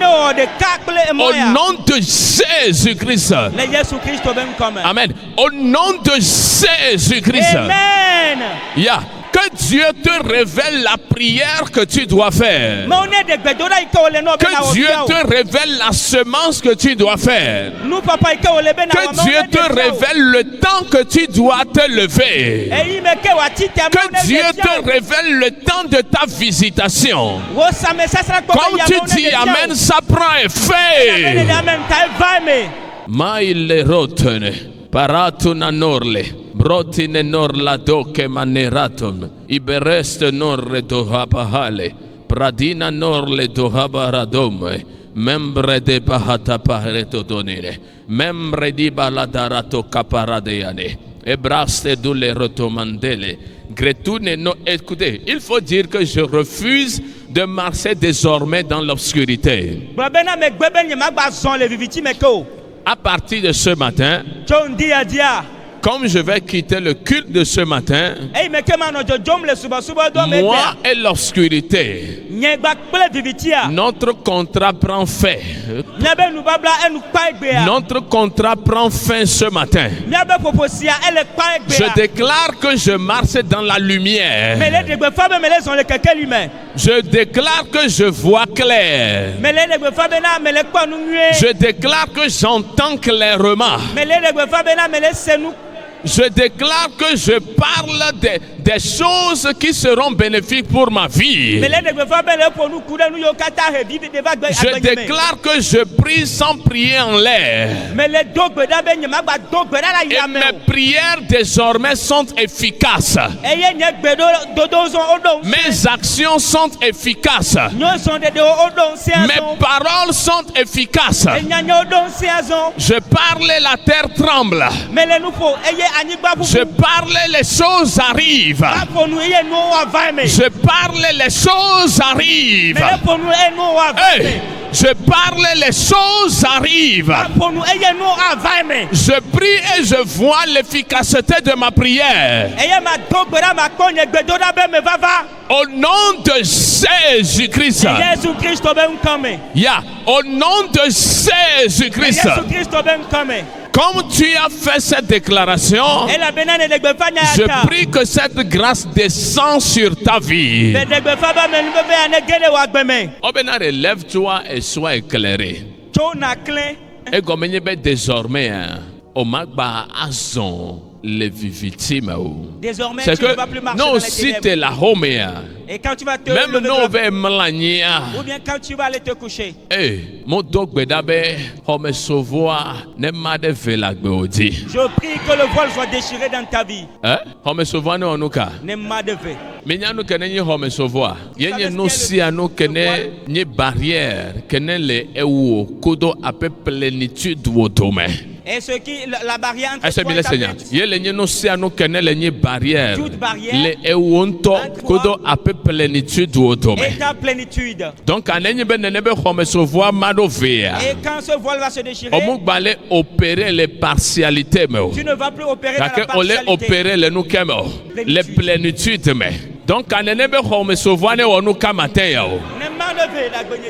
nom de Jésus-Christ. Amen. Au nom de Jésus-Christ. Amen. Que Dieu te révèle la prière que tu dois faire. Que Dieu te révèle la semence que tu dois faire. Que Dieu te révèle le temps que tu dois te lever. Que Dieu te révèle le temps de ta visitation. Comme tu dis Amen, ça prend effet. Maïle rotene, paratuna norle. Brotine nor la doke maneratum, ibereste nor dohabahale, pradina nor le dohabaradome, membre de bahata pareto donire, membre di baladarato caparadeane, ebraste dule rotomandele, gretune no. Écoutez, il faut dire que je refuse de marcher désormais dans l'obscurité. À partir de ce matin, comme je vais quitter le culte de ce matin, moi et l'obscurité, notre contrat prend fin. Notre contrat prend fin ce matin. Je déclare que je marche dans la lumière. Je déclare que je vois clair. Je déclare que j'entends clairement. Je déclare que je parle des choses qui seront bénéfiques pour ma vie. Je déclare que je prie sans prier en l'air. Et mes prières désormais sont efficaces. Mes actions sont efficaces. Mes paroles sont efficaces. Je parle et la terre tremble. Je parle et les choses arrivent. Je parle et les choses arrivent. Hey, je parle et les choses arrivent. Je prie et je vois l'efficacité de ma prière. Au nom de Jésus-Christ. Au nom de Jésus-Christ. Comme tu as fait cette déclaration, je prie que cette grâce descende sur ta vie. Lève-toi et sois éclairé. Et comme désormais, au Magba Azon, les victimes. Désormais, c'est tu que ne vas plus marcher non, dans les si ténèbres. tu es la homea, Et quand tu vas te même lever non de vers Melania. ou bien quand tu vas aller te coucher. Mon dog bedabe, homme sauvoir, ne m'a de fait la gbeodi. Je prie que le voile soit déchiré dans ta vie. Homme sauvoir no anuka. Ne m'a de fait. Menyanu kene ni homme sauvoir. Yenye no si anu kene ni barrière, kene le ewo kodo ape plénitude wotome. Et ce qui la barrière entre toi et ta bête. Toute barrière. Et ta plénitude. Donc et quand ce voile va se déchirer, opérer les partialités. Tu ne vas plus opérer dans la partialité. Opérer les plénitudes. Donc, quand on me sauve, on nous matin.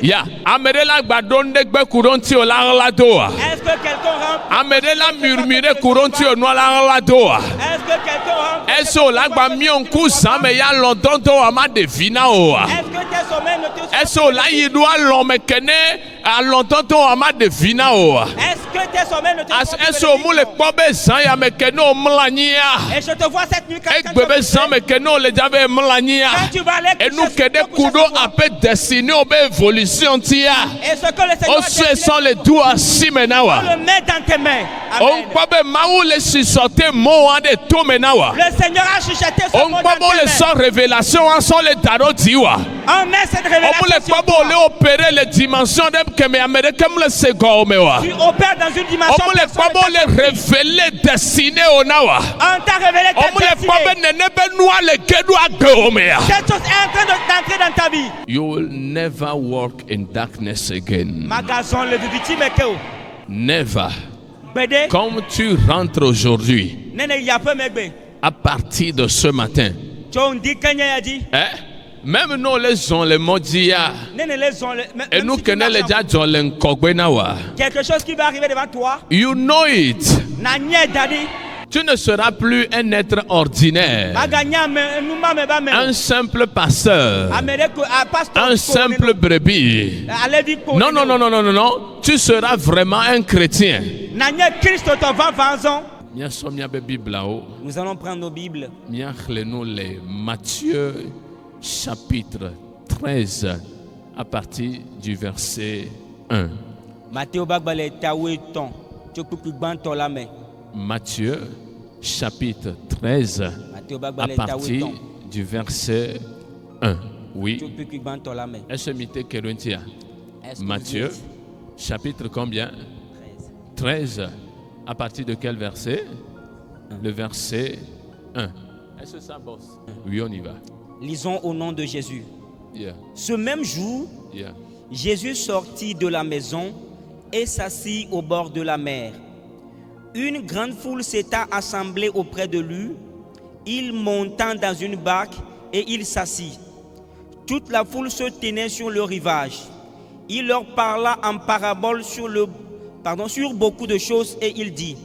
Ya, amerela gbadonde gbe couronti o la doa. Est-ce que quelqu'un rentre? Amerela murmurer couronti o no la doa. Est-ce que quelqu'un rentre? Est-ce o la gba mi on ku san me ya london to ama devina o. Est-ce que tes sommeils ne te sont? Est-ce o la yi do lo me kene a london to ama devina o. Est-ce que tes sommeils ne te sont? Est-ce o mu le pobe san ya me kene o mlania. Et je te vois cette nuit quand bebe san me kene o le jave mlania. tu vas aller. Et nous kede kudo ape destiné o be évolution tia. Et ce que le Seigneur ce sont les doigts si maintenant. Le met dans tes mains. On peut maou le chuchoter mot en de tout maintenant. Le Seigneur a chuchoté ce mot dans tes mains. On peut le sans révélation en sont les tarot diwa. On met cette révélation. On peut le opérer les dimensions de que me américain le second mewa. Tu opères dans une dimension. On peut le révéler destiné au nawa. On t'a révélé ta destinée. On peut le ne be noa le kedo agomea. Cette chose est en train d'entrer dans ta vie. You will never walk in darkness again. Never. Comme tu rentres aujourd'hui, à partir de ce matin, même nous les gens les modia, et nous connaissons les gens les nkogbenawa. Quelque chose qui va arriver devant toi. You know it. Tu ne seras plus un être ordinaire, un simple pasteur, un simple brebis. Non, non, non, non, non, non, non. Tu seras vraiment un chrétien. Nous allons prendre nos Bibles. Matthieu chapitre 13 à partir du verset 1. Matthieu chapitre 13 à partir du verset 1. Oui. Matthieu chapitre combien? 13 à partir de quel verset? Le verset 1. Est-ce que ça bosse? Oui, on y va. Lisons au nom de Jésus. Yeah. Ce même jour, Jésus sortit de la maison et s'assit au bord de la mer. Une grande foule s'était assemblée auprès de lui. Il monta dans une barque et il s'assit. Toute la foule se tenait sur le rivage. Il leur parla en parabole sur beaucoup de choses et il dit: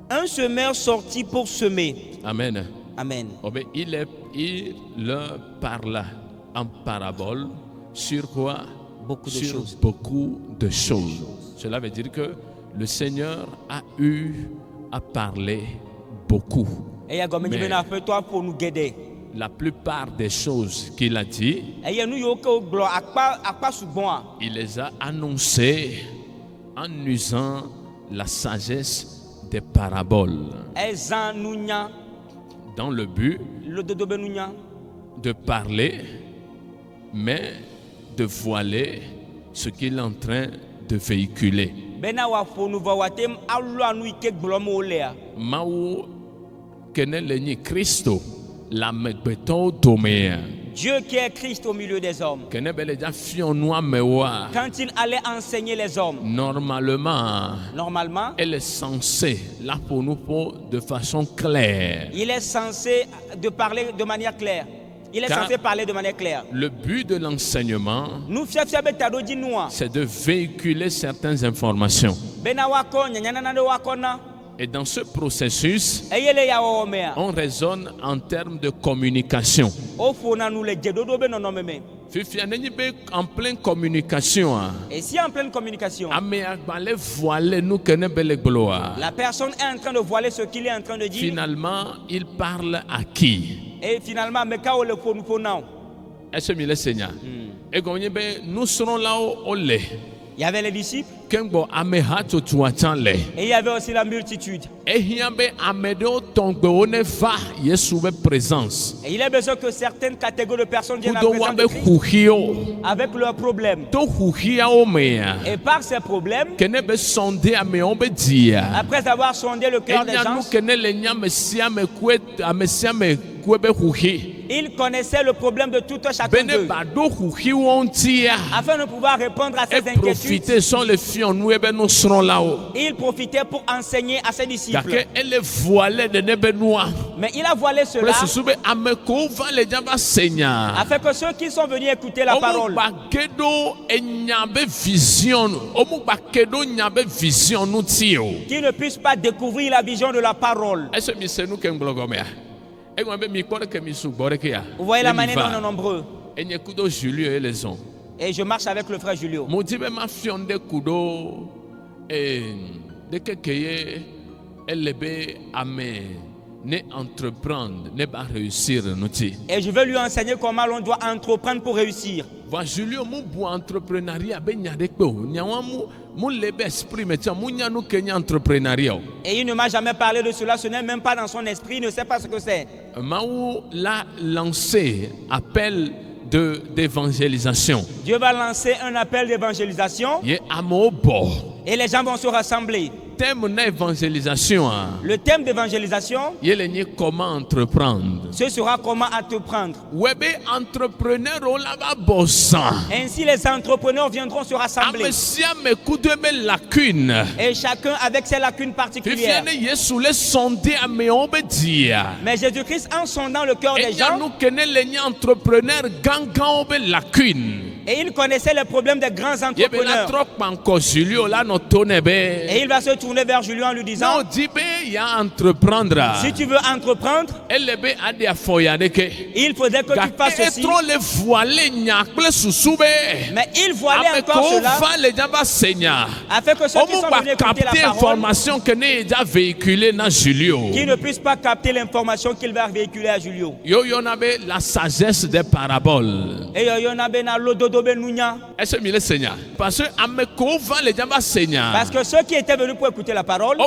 un semeur sortit pour semer. Amen. Amen. Il leur parla en parabole sur quoi? Beaucoup de choses. Beaucoup de choses. Cela veut dire que le Seigneur a eu à parler beaucoup. Mais la plupart des choses qu'il a dit, il les a annoncées en usant la sagesse des paraboles, dans le but de parler, mais de voiler ce qu'il est en train de véhiculer. Maou keneleni Christo la megbeto domea. Dieu qui est Christ au milieu des hommes. Quand il allait enseigner les hommes, normalement, elle est censée là pour nous de façon claire. Il est censé de parler de manière claire. Il est censé parler de manière claire. Le but de l'enseignement, c'est de véhiculer certaines informations. Et dans ce processus, on raisonne en termes de communication. En pleine communication. Et si en pleine communication, la personne est en train de voiler ce qu'il est en train de dire, finalement, il parle à qui? Et finalement, est-ce que le Seigneur? Et nous serons là au lait. Il y avait les disciples. Et il y avait aussi la multitude. Et il a besoin que certaines catégories de personnes viennent à la présence de Christ avec leurs problèmes. Et par ces problèmes, après avoir sondé le cœur des gens, il connaissait le problème de tout un chacun d'eux. Afin de pouvoir répondre à ces inquiétudes, il profitait pour enseigner à ses disciples. Mais il a voilé cela afin que ceux qui sont venus écouter la parole qui ne puissent pas découvrir la vision de la parole. Vous voyez la manière dont on est nombreux. Et je marche avec le frère Julio. Et je veux lui enseigner comment l'on doit entreprendre pour réussir. Et il ne m'a jamais parlé de cela, ce n'est même pas dans son esprit, il ne sait pas ce que c'est. L'a lancé appel d'évangélisation. Dieu va lancer un appel d'évangélisation. Et les gens vont se rassembler. Le thème d'évangélisation, comment entreprendre. Ce sera comment entreprendre. Ainsi les entrepreneurs viendront se rassembler. Et chacun avec ses lacunes particulières. Mais Jésus-Christ, en sondant le cœur des gens, et il connaissait les problèmes des grands entrepreneurs. Et il va se tourner vers Julien en lui disant, si tu veux entreprendre, il faudrait que tu fasses ceci. Mais il voilait encore cela afin que ceux qui sont venus écouter la parole qui ne puissent pas capter l'information qu'il va véhiculer à Julio. La sagesse des paraboles. Et parce que ceux qui étaient venus pour écouter la parole,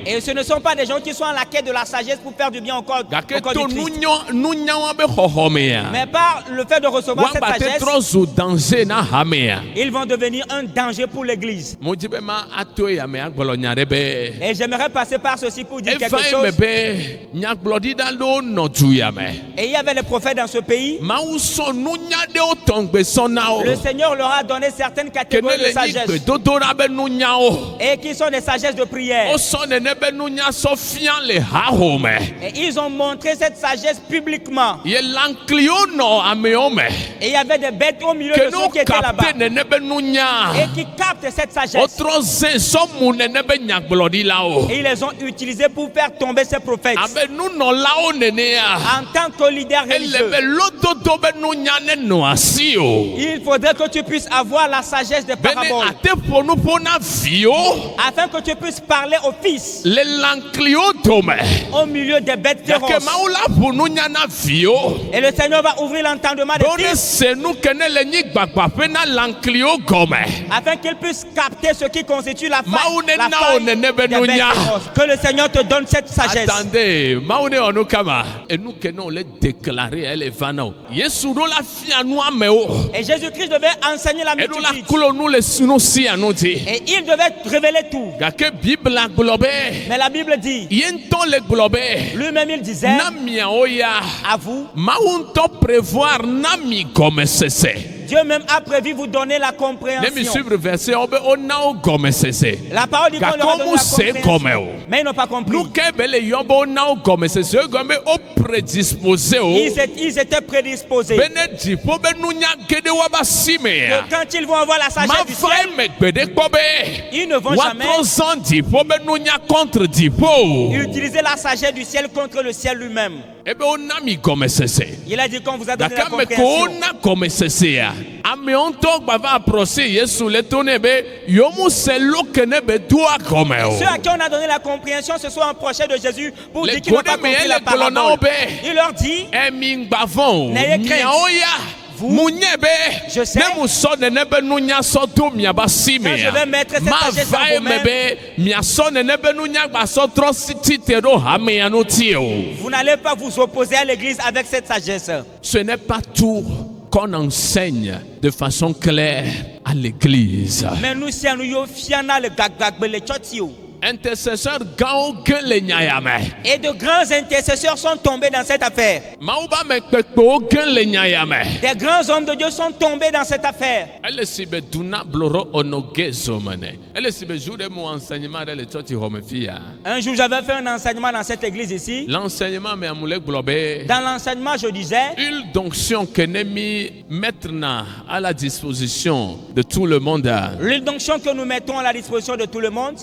et ce ne sont pas des gens qui sont à la quête de la sagesse pour faire du bien au corps du Christ. Mais par le fait de recevoir cette sagesse, ils vont devenir un danger pour l'église. Et j'aimerais passer par ceci pour dire quelque chose. Et il y avait des prophètes dans ce pays. Le Seigneur leur a donné certaines catégories de sagesse. Et qui sont des sagesses de prière. Et ils ont montré cette sagesse publiquement. Et il y avait des bêtes au milieu de ceux qui étaient là-bas. Et qui captent cette sagesse. Et ils les ont utilisés pour faire tomber ces prophètes. En tant que leader religieux, il faudrait que tu puisses avoir la sagesse des paraboles afin que tu puisses parler au Fils au milieu des bêtes féroces. Et le Seigneur va ouvrir l'entendement des fils afin qu'ils puissent capter ce qui constitue la faille des bêtes féroces. Que le Seigneur te donne cette sagesse. Attendez, et Jésus-Christ devait enseigner la multitude. Et il devait révéler tout. Mais la Bible dit, lui-même il disait, à vous, Dieu même a prévu vous donner la compréhension. La parole dit qu'on leur a donné la compréhension. Mais ils n'ont pas compris. Ils étaient prédisposés. Que quand ils vont avoir la sagesse du ciel, ils ne vont jamais utiliser la sagesse du ciel contre le ciel lui-même. Il a dit qu'on vous a donné la compréhension. Ceux à qui on a donné la compréhension, ce sont un projet de Jésus pour dire qu'ils n'ont pas compris la parabole. Il leur dit, n'ayez crainte. Vous, je sais, quand je vais mettre cette sagesse en vous-même, vous n'allez pas vous opposer à l'église avec cette sagesse. Ce n'est pas tout qu'on enseigne de façon claire à l'église. Mais nous, si nous fiana le gagagbe le chotio. Intercesseurs et de grands intercesseurs sont tombés dans cette affaire. Des grands hommes de Dieu sont tombés dans cette affaire. Un jour, j'avais fait un enseignement dans cette église ici. Dans l'enseignement, je disais l'huile d'onction que nous mettons à la disposition de tout le monde. L'huile d'onction que nous mettons à la disposition de tout le monde.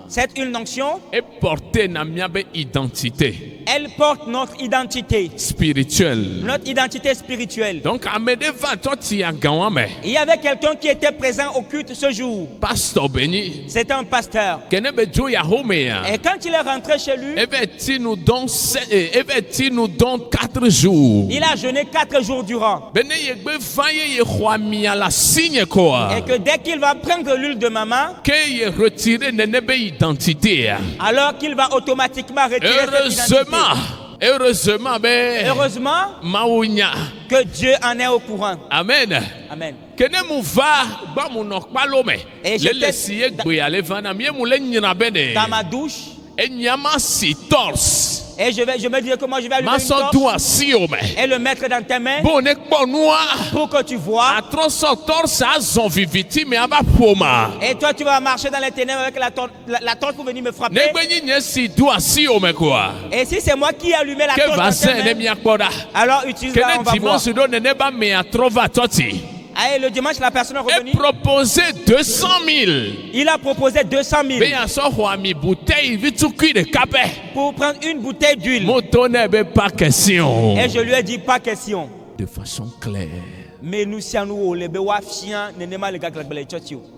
Cette huile d'onction est portée dans notre identité. Elle porte notre identité spirituelle. Notre identité spirituelle. Donc, il y avait quelqu'un qui était présent au culte ce jour. Pasteur béni. C'était un pasteur. Et quand il est rentré chez lui, $4 jours. Il a jeûné 4 jours durant. Et que dès qu'il va prendre l'huile de maman, alors qu'il va automatiquement retirer cette identité. Heureusement, que Dieu en est au courant. Amen. Amen. Et dans ma douche, et je me disais comment je vais allumer une torche et le mettre dans tes mains pour que tu vois. Et toi tu vas marcher dans les ténèbres avec la torche pour venir me frapper. Et si c'est moi qui ai allumé la torche dans tes mains, alors utilise-la, on va voir. Et le dimanche, la personne est revenue. Il a proposé 200 000 pour prendre une bouteille d'huile. Et je lui ai dit pas question. De façon claire. Mais nous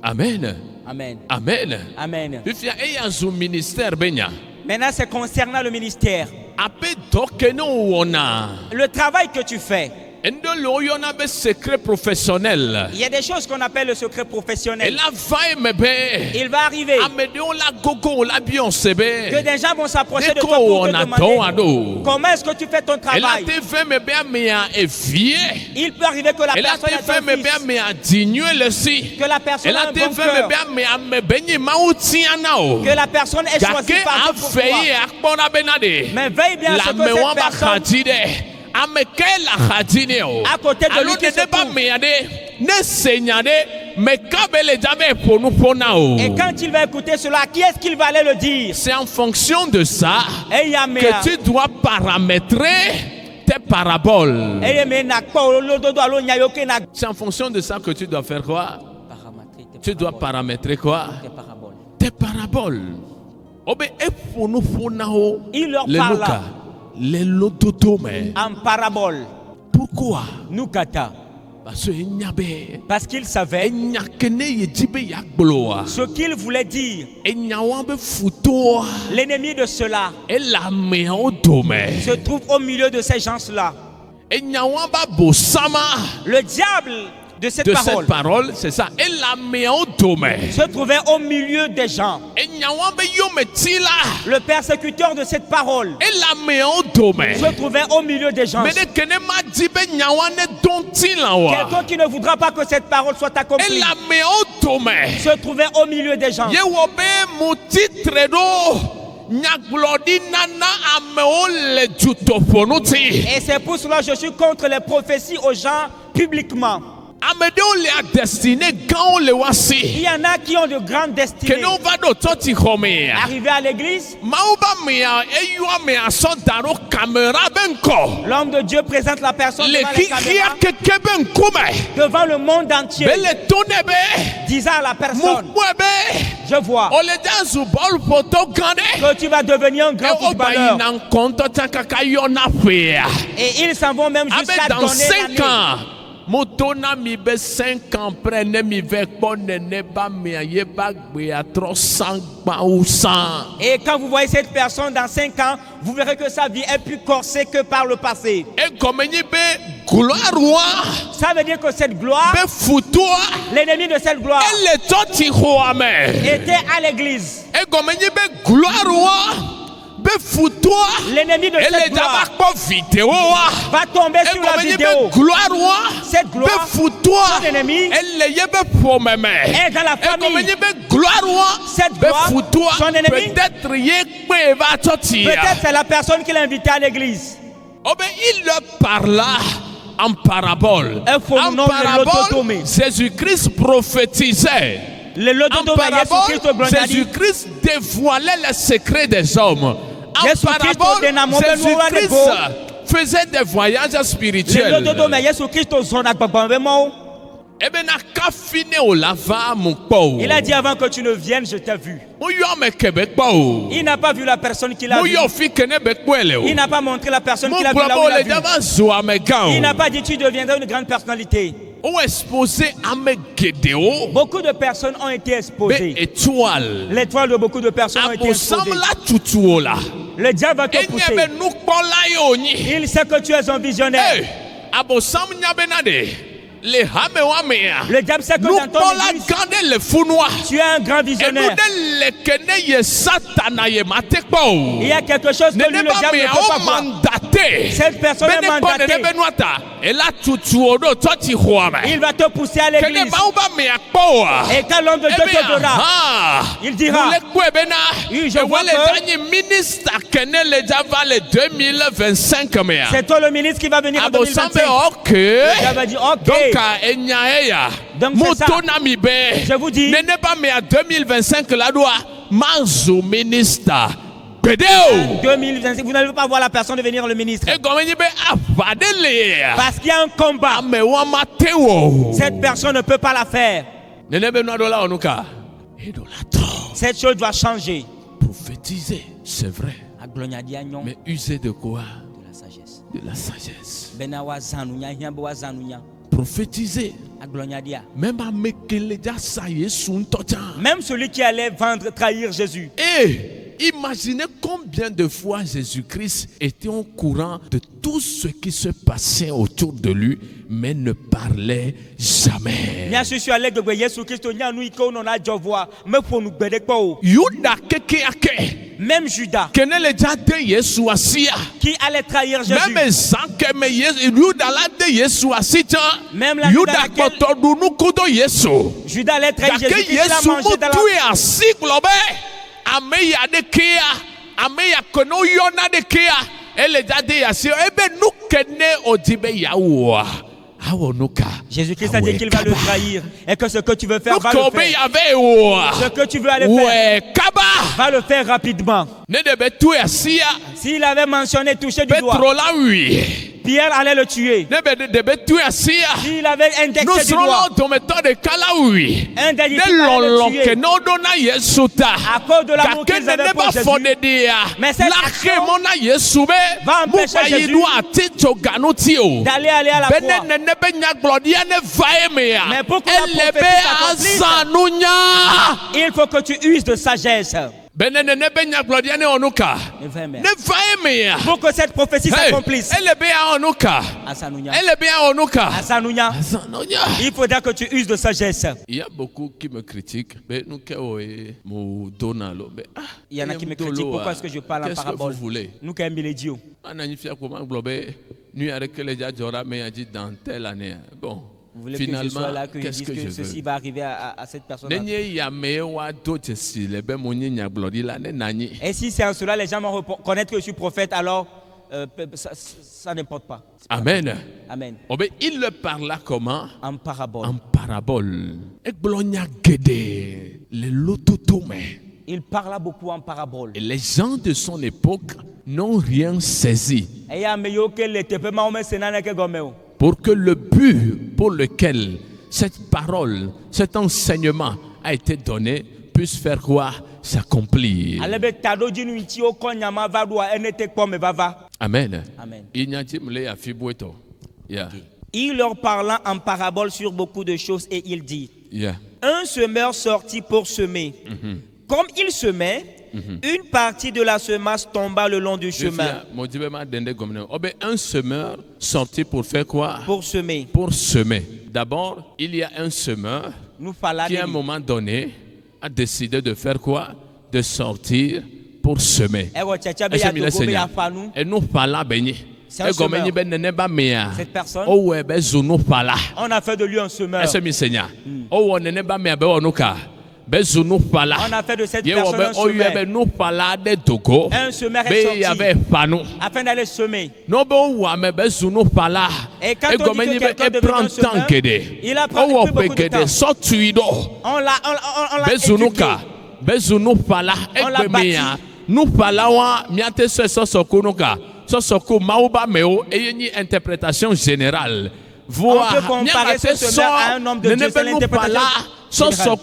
Amen. Amen. Amen. Amen. Ministère. Maintenant, c'est concernant le ministère. Le travail que tu fais. Il y a des choses qu'on appelle le secret professionnel. Il va arriver que des gens vont s'approcher de toi pour te demander comment est-ce que tu fais ton travail. Il peut arriver que la personne ait un fils, que la personne ait un bon cœur, que la personne ait choisi par Dieu pour toi. Mais veille bien à ce que cette personne à côté de lui qui se trouve. Et quand il va écouter cela, qui est-ce qu'il va aller le dire? C'est en fonction de ça que tu dois paramétrer tes paraboles. C'est en fonction de ça que tu dois faire quoi? Tu dois paramétrer quoi? Tes paraboles. Il leur parle en parabole. Pourquoi? Parce qu'il savait ce qu'il voulait dire. L'ennemi de cela se trouve au milieu de ces gens-là. Le diable de cette parole, c'est ça. Se trouvait au milieu des gens. Le persécuteur de cette parole se trouvait au milieu des gens. Quelqu'un qui ne voudra pas que cette parole soit accomplie se trouvait au milieu des gens. Et c'est pour cela que je suis contre les prophéties aux gens publiquement. Il y en a qui ont de grandes destinées. Arrivé à l'église, l'homme de Dieu présente la personne devant les caméras, devant le monde entier, disant à la personne: je vois que tu vas devenir un grand footballeur. Et ils s'en vont même jusqu'à donner l'année. Motona mi be 5 ans prenne mi ve ne ba mi aye ba gbe a 300 ba ou 100. Et quand vous voyez cette personne dans 5 ans, vous verrez que sa vie est plus corsée que par le passé. Et comme ni be gloire, ça veut dire que cette gloire, be futua, l'ennemi de cette gloire, elle toti hoame, était à l'église. Et comme ni be gloire, be futua, l'ennemi de cette gloire va tomber sur la vidéo. Cette gloire, son ennemi, est dans la famille. Cette gloire, son ennemi, peut-être c'est la personne qui l'a invité à l'église. Il leur parla en parabole. En parabole, Jésus-Christ prophétisait. En parabole, Jésus-Christ dévoilait les secrets des hommes. En parabole, Jésus-Christ faisait des voyages spirituels. Il a dit avant que tu ne viennes, je t'ai vu. Il n'a pas vu la personne qu'il a vue. Il n'a pas montré la personne qu'il a vue là où il a vu. Il n'a pas dit tu deviendras une grande personnalité. Beaucoup de personnes ont été exposées. L'étoile de beaucoup de personnes ont été exposées. Le diable va te pousser. Il sait que tu es un visionnaire. Le diable sait que dans ton église, tu es un grand visionnaire. Il y a quelque chose que lui, le diable ne peut pas voir. Cette personne est mandatée. Il va te pousser à l'église. Et quand l'homme de Dieu te verra, il dira, oui, je vois que c'est toi le ministre qui va venir en 2025. Il va dire, ok. Donc c'est ça. Je vous dis, n'est pas mais à 2025 la loi manzo ministre. 2025, vous n'allez pas voir la personne devenir le ministre. Parce qu'il y a un combat. Cette personne ne peut pas la faire. Cette chose doit changer. Prophétiser, c'est vrai. Mais user de quoi? De la sagesse. De la sagesse. Prophétiser. Même celui qui allait vendre, trahir Jésus. Imaginez combien de fois Jésus-Christ était au courant de tout ce qui se passait autour de lui, mais ne parlait jamais. Même Judas, qui allait trahir Jésus. Même la Judas allait trahir Jésus. Qui l'a mangé dans la... Ameya de kia, ameya kono yona de kia, ele dade yasio ebe nukene odibe yawa. Jésus-Christ a dit qu'il va le trahir et que ce que tu veux faire va le faire. Ce que tu veux aller faire va le faire rapidement. S'il avait mentionné toucher du doigt, Pierre allait le tuer. S'il avait indexé du doigt, un des disciples allait le tuer. À cause de l'amour qu'ils avaient pour Jésus. Mais cette action va empêcher Jésus d'aller à la croix. Mais pour que la prophétie s'accomplisse, il faut que tu uses de sagesse. Pour que cette prophétie s'accomplisse, il faudra que tu uses de sagesse. Il y a beaucoup qui me critiquent. Il y en a qui me critiquent. Pourquoi est-ce que je parle en parabole? Nous qui aimons les dieux. Bon. Vous voulez finalement, que je sois là, que je dise que ceci va arriver à cette personne. Et si c'est en cela, les gens vont reconnaître que je suis prophète, alors ça n'importe pas. Amen. Amen. Il le parla comment? En parabole. En parabole. Il parla beaucoup en parabole. Et les gens de son époque n'ont rien saisi. Pour que le but pour lequel cette parole, cet enseignement a été donné puisse faire quoi? S'accomplir. Amen. Amen. Amen. Yeah. Il leur parla en parabole sur beaucoup de choses et il dit, un semeur sortit pour semer. Comme il semait, une partie de la semence tomba le long du chemin. Un semeur sorti pour faire quoi? Pour semer. Pour semer. D'abord, il y a un semeur qui à un moment donné a décidé de faire quoi? De sortir pour semer. Et nous parlons béni. Cette personne, on a fait de lui un semeur. On a fait de cette personne un semeur est sorti afin d'aller semer. Et quand on dit que quelqu'un devient un semeur, il a pris beaucoup de temps. On l'a éduqué. On l'a bâti. Nous interprétation générale. On peut comparer ce semeur à un homme de Dieu, c'est l'interprétation générale.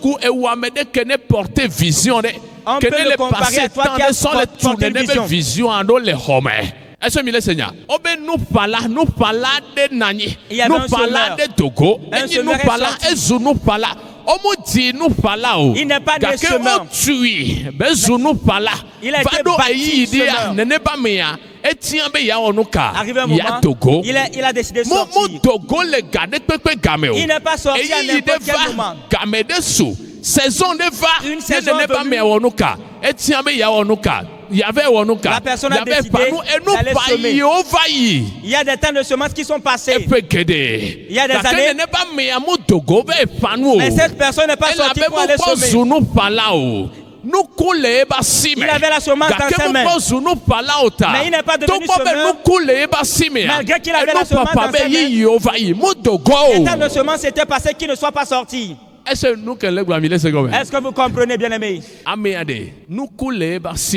On peut le comparer à toi qui as porté une vision. Il y avait un semeur. Un semeur est sorti. Il n'est pas des semeurs. Il a été bâti semeur. Arrivé un moment, il a décidé de sortir. Il n'est pas sorti à n'importe quel moment. Une saison est venue. La personne a décidé d'aller semer. Il y a des temps de semences qui sont passés. Il y a des années. Mais cette personne n'est pas sortie pour aller semer. Il avait la semence dans ses mains. Mais il n'est pas devenu semeur. Malgré qu'il avait la semence dans ses mains. Les temps de semences étaient passés qui ne soient pas sortis. Est-ce que vous comprenez, bien aimé?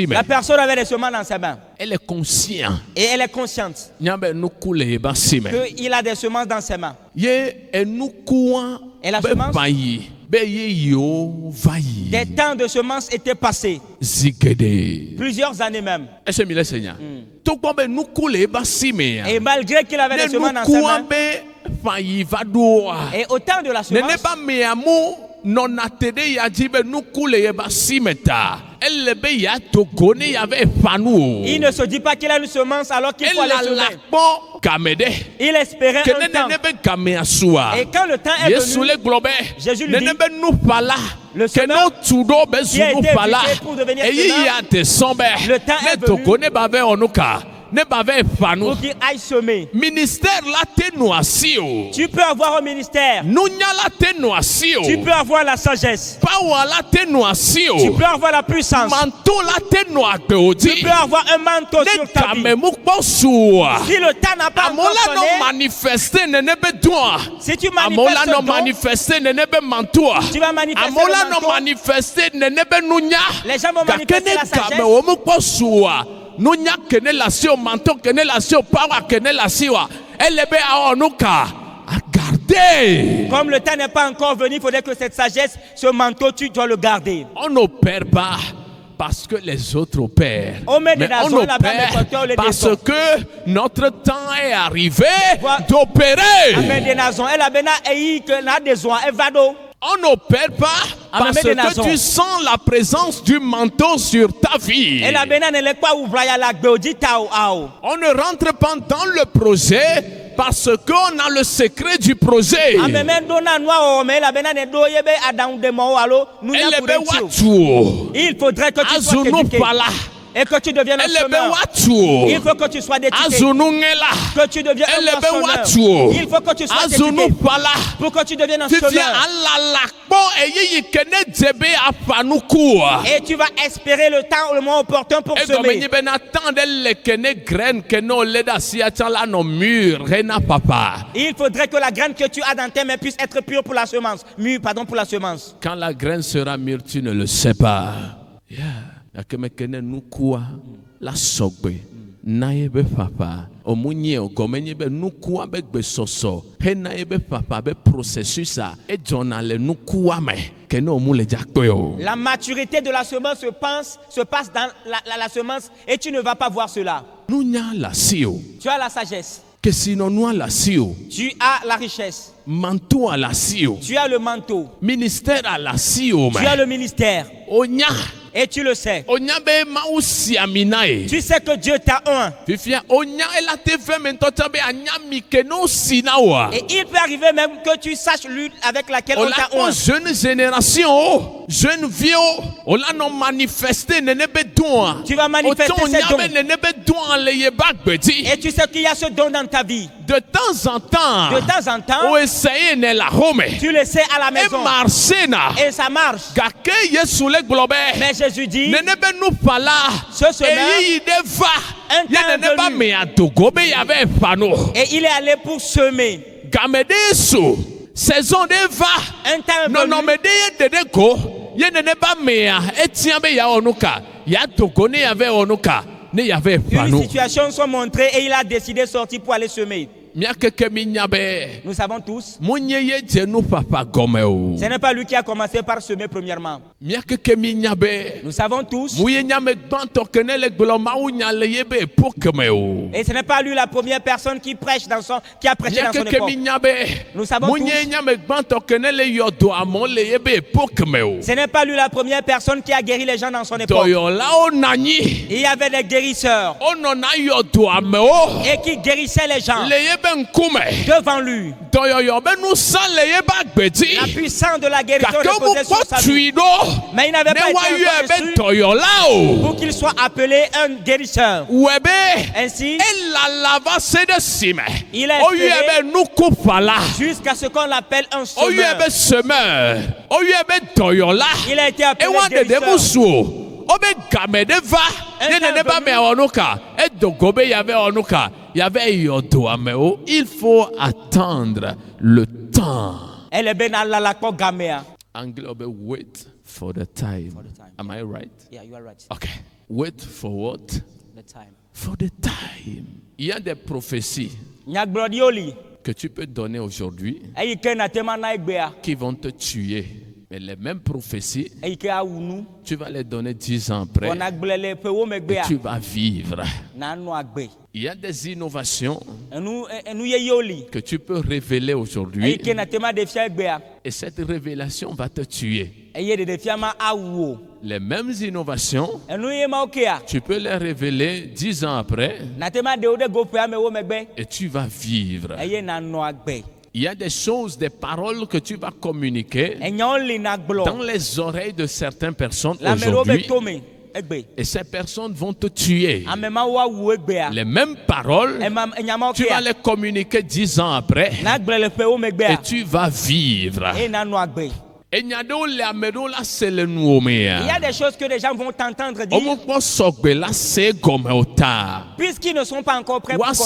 La personne avait les semences dans ses mains. Elle est consciente. Et elle est consciente qu'il a des semences dans ses mains. Et la semence, des temps de semences étaient passés. Plusieurs années même. Et malgré qu'il avait les semences dans ses mains, et au temps de la semence, il ne se dit pas qu'il a une semence alors qu'il faut aller semer. Il espérait un temps. Et quand le temps est venu, Jésus lui dit, le semeur qui a été éduqué pour devenir semeur, le temps est venu pour qu'il aille semer. Tu peux avoir un ministère. Tu peux avoir la sagesse. Tu peux avoir la puissance. Tu peux avoir un manteau sur ta vie. Si le temps n'a pas encore sonné, si tu manifestes ton don, tu vas manifester le manteau. Les gens vont manifester la sagesse. Comme le temps n'est pas encore venu, il faudrait que cette sagesse, ce manteau, tu dois le garder. On n'opère pas parce que les autres opèrent. Mais on opère parce que notre temps est arrivé d'opérer. On n'opère pas parce que tu sens la présence du manteau sur ta vie. On ne rentre pas dans le projet parce qu'on a le secret du projet. Il faudrait que tu sois éduqué. Et que tu deviennes un semeur. Il faut que tu sois éduqué. Que tu deviennes un semeur. Il faut que tu sois éduqué. Pour que tu deviennes un semeur. Et tu vas espérer le temps, le moment opportun pour semer. Il faudrait que la graine que tu as dans tes mains puisse être pure pour la semence. Mûre, pardon, pour la semence. Quand la graine sera mûre, tu ne le sais pas. La sogbe naebe papa omunye ogomenye be nukua be gbesoso he naebe papa be processus a e jonale nukua me kene omule jakpeo. La maturité de la semence se passe dans la semence et tu ne vas pas voir cela. Nunya la sio. Tu as la sagesse. Tu as la richesse. Manteau à la sio. Tu as le manteau. Ministère à la sio. Tu as le ministère. Et tu le sais. Tu sais que Dieu t'a un. Et il peut arriver même que tu saches l'une avec laquelle on t'a un. Jeune génération, jeune vieux, on a non manifesté. Tu vas manifester ces dons. Et tu sais qu'il y a ce don dans ta vie. De temps en temps, tu le sais à la maison. Et ça marche. Mais Jésus dit, ce chemin, et il est allé pour semer. Saison de va. Non, non, mais une situation soit montrée et il a décidé de sortir pour aller semer. Nous savons tous. Ce n'est pas lui qui a commencé par semer premièrement. Nous savons tous. Et ce n'est pas lui la première personne qui prêche qui a prêché dans son époque. Nous savons tous. Ce n'est pas lui la première personne qui a guéri les gens dans son époque. Il y avait des guérisseurs et qui guérissaient les gens devant lui. La puissance de la guérison reposait sur sa vie. Mais il n'avait pas été reçu pour qu'il soit appelé un guérisseur. Ainsi, il a espéré jusqu'à ce qu'on l'appelle un semeur. Il a été appelé guérisseur. Il faut attendre le temps. Anglais, wait for the time. Am I right? Yeah, you are right. Okay. Wait for what? The time. For the time. Il y a des prophéties que tu peux donner aujourd'hui qui vont te tuer. Mais les mêmes prophéties, tu vas les donner 10 ans après et tu vas vivre. Il y a des innovations que tu peux révéler aujourd'hui et cette révélation va te tuer. Les mêmes innovations, tu peux les révéler 10 ans après et tu vas vivre. Il y a des choses, des paroles que tu vas communiquer dans les oreilles de certaines personnes aujourd'hui. Et ces personnes vont te tuer. Les mêmes paroles, tu vas les communiquer 10 ans après et tu vas vivre. Il y a des choses que les gens vont t'entendre dire. Puisqu'ils ne sont pas encore prêts pour comprendre,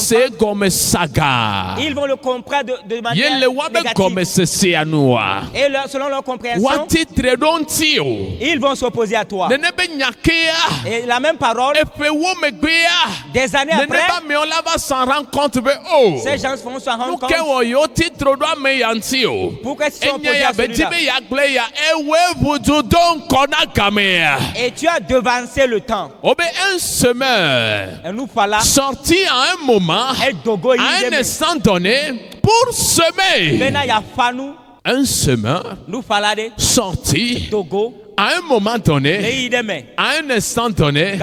ils vont le comprendre de manière négative. Et selon leur compréhension, ils vont s'opposer à toi. Et la même parole, des années après, ces gens vont s'en rendre compte. Pourquoi ils sont opposés à celui-là? Et tu as devancé le temps. Un semeur sorti à un moment, à un instant donné, pour semer. Un semeur sorti à un moment donné, à un instant donné,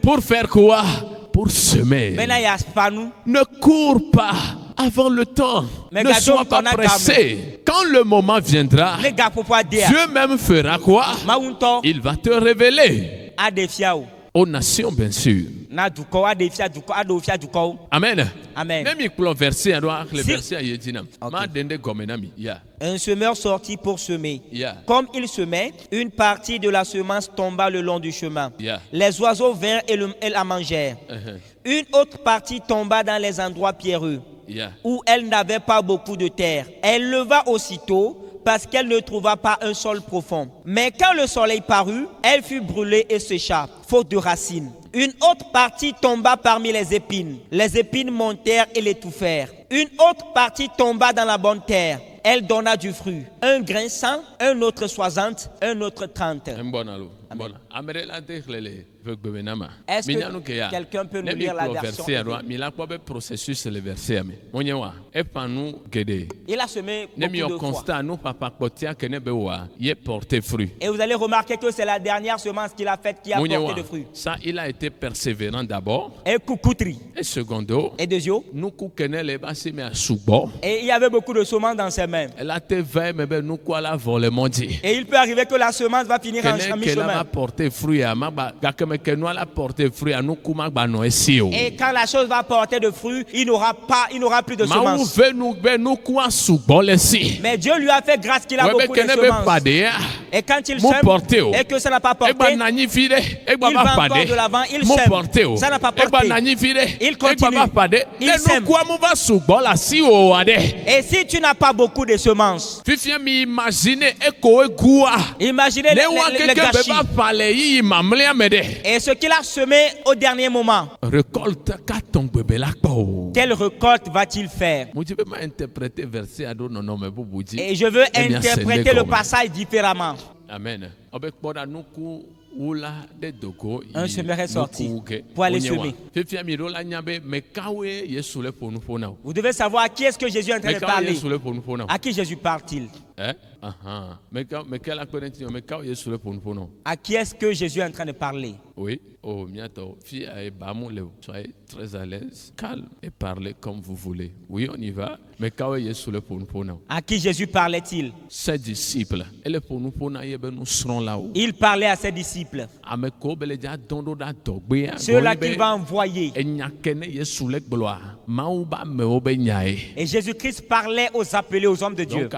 pour faire quoi? Pour semer. Ne cours pas avant le temps. Ne sois pas pressé. Quand le moment viendra, Dieu même fera quoi? Il va te révéler aux nations, bien sûr. Amen. Amen. Un semeur sortit pour semer. Comme il semait, une partie de la semence tomba le long du chemin. Les oiseaux vinrent et la mangèrent. Une autre partie tomba dans les endroits pierreux, où elle n'avait pas beaucoup de terre. Elle leva aussitôt parce qu'elle ne trouva pas un sol profond. Mais quand le soleil parut, elle fut brûlée et sécha, faute de racines. Une autre partie tomba parmi les épines. Les épines montèrent et l'étouffèrent. Une autre partie tomba dans la bonne terre. Elle donna du fruit. Un grain 100, un autre 60, un autre 30. Amen. Est-ce que quelqu'un peut nous lire la version? Il a semé beaucoup de fois. Et vous allez remarquer que c'est la dernière semence qu'il a faite qui a porté de fruits. Ça, il a été persévérant d'abord. Et coucoutri. Et secondo. Et deuxièmement. Et il y avait beaucoup de semences dans ses mains. Et il peut arriver que la semence va finir en mi-chemin. Et quand la chose va porter de fruits, il n'aura plus de semences. Mais Dieu lui a fait grâce qu'il a beaucoup de semences. Et quand il sème et que ça n'a pas porté, il va encore de l'avant, il sème. Ça n'a pas porté. Il continue. Il sème. Et si tu n'as pas beaucoup de semences, imaginez le gâchis. Et ce qu'il a semé au dernier moment, quelle récolte va-t-il faire? Et je veux interpréter le passage différemment. Amen. Un semeur est sorti pour aller semer. Vous devez savoir à qui est-ce que Jésus est en train de parler. À qui Jésus parle-t-il? À qui est-ce que Jésus est en train de parler? Oui. Soyez très à l'aise, calme et parlez comme vous voulez. Oui, on y va. À qui Jésus parlait-il? Ses disciples. Il parlait à ses disciples. Ceux-là qu'il va envoyer. Et Jésus-Christ parlait aux appelés, aux hommes de Dieu.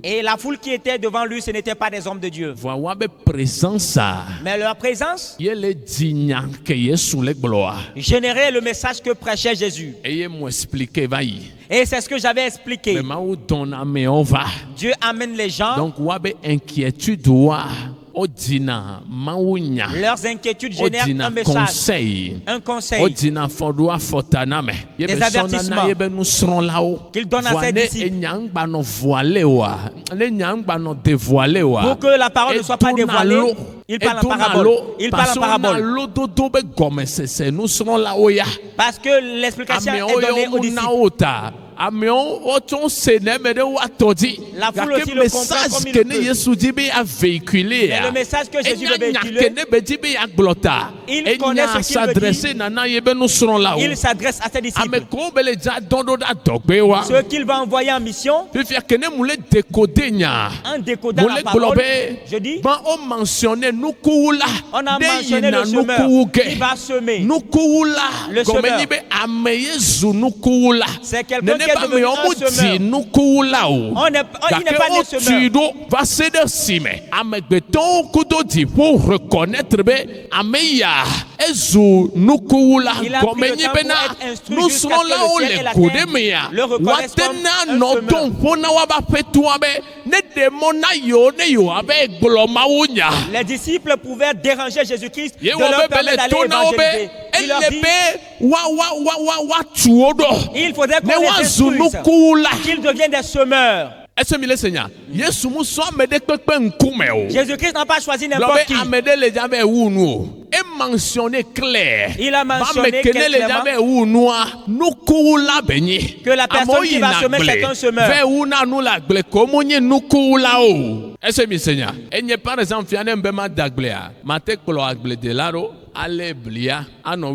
Et la foule qui était devant lui, ce n'était pas des hommes de Dieu. Mais leur présence générait le message que prêchait Jésus. Et c'est ce que j'avais expliqué. Dieu amène les gens. Donc, leurs inquiétudes génèrent un message, un conseil, des avertissements qu'ils donnent à ses disciples pour que la parole ne soit pas dévoilée. Il parle en parabole. Il parle en parabole. Parce que l'explication est donnée aux disciples. La foule aussi le comprend comme il peut. Mais le message que Jésus veut véhiculer, il connaît ce qu'il veut dire. Il s'adresse à ses disciples. Ce qu'il va envoyer en mission, en décodant la parole, je dis, on a mentionné le semeur qui va semer. Le semeur, c'est quelqu'un qui est devenu un semeur. Il n'est pas né semeur. Il a pris le temps pour être instruit jusqu'à ce que le ciel et la terre le reconnaissent comme un semeur. Les disciples pouvaient déranger Jésus-Christ de leur permettre d'aller évangéliser. Il leur dit, il faudrait qu'on les instruise, qu'ils deviennent des semeurs. Jésus-Christ n'a pas choisi n'importe qui. Il a mentionné clairement que la personne qui va semer, c'est un semeur.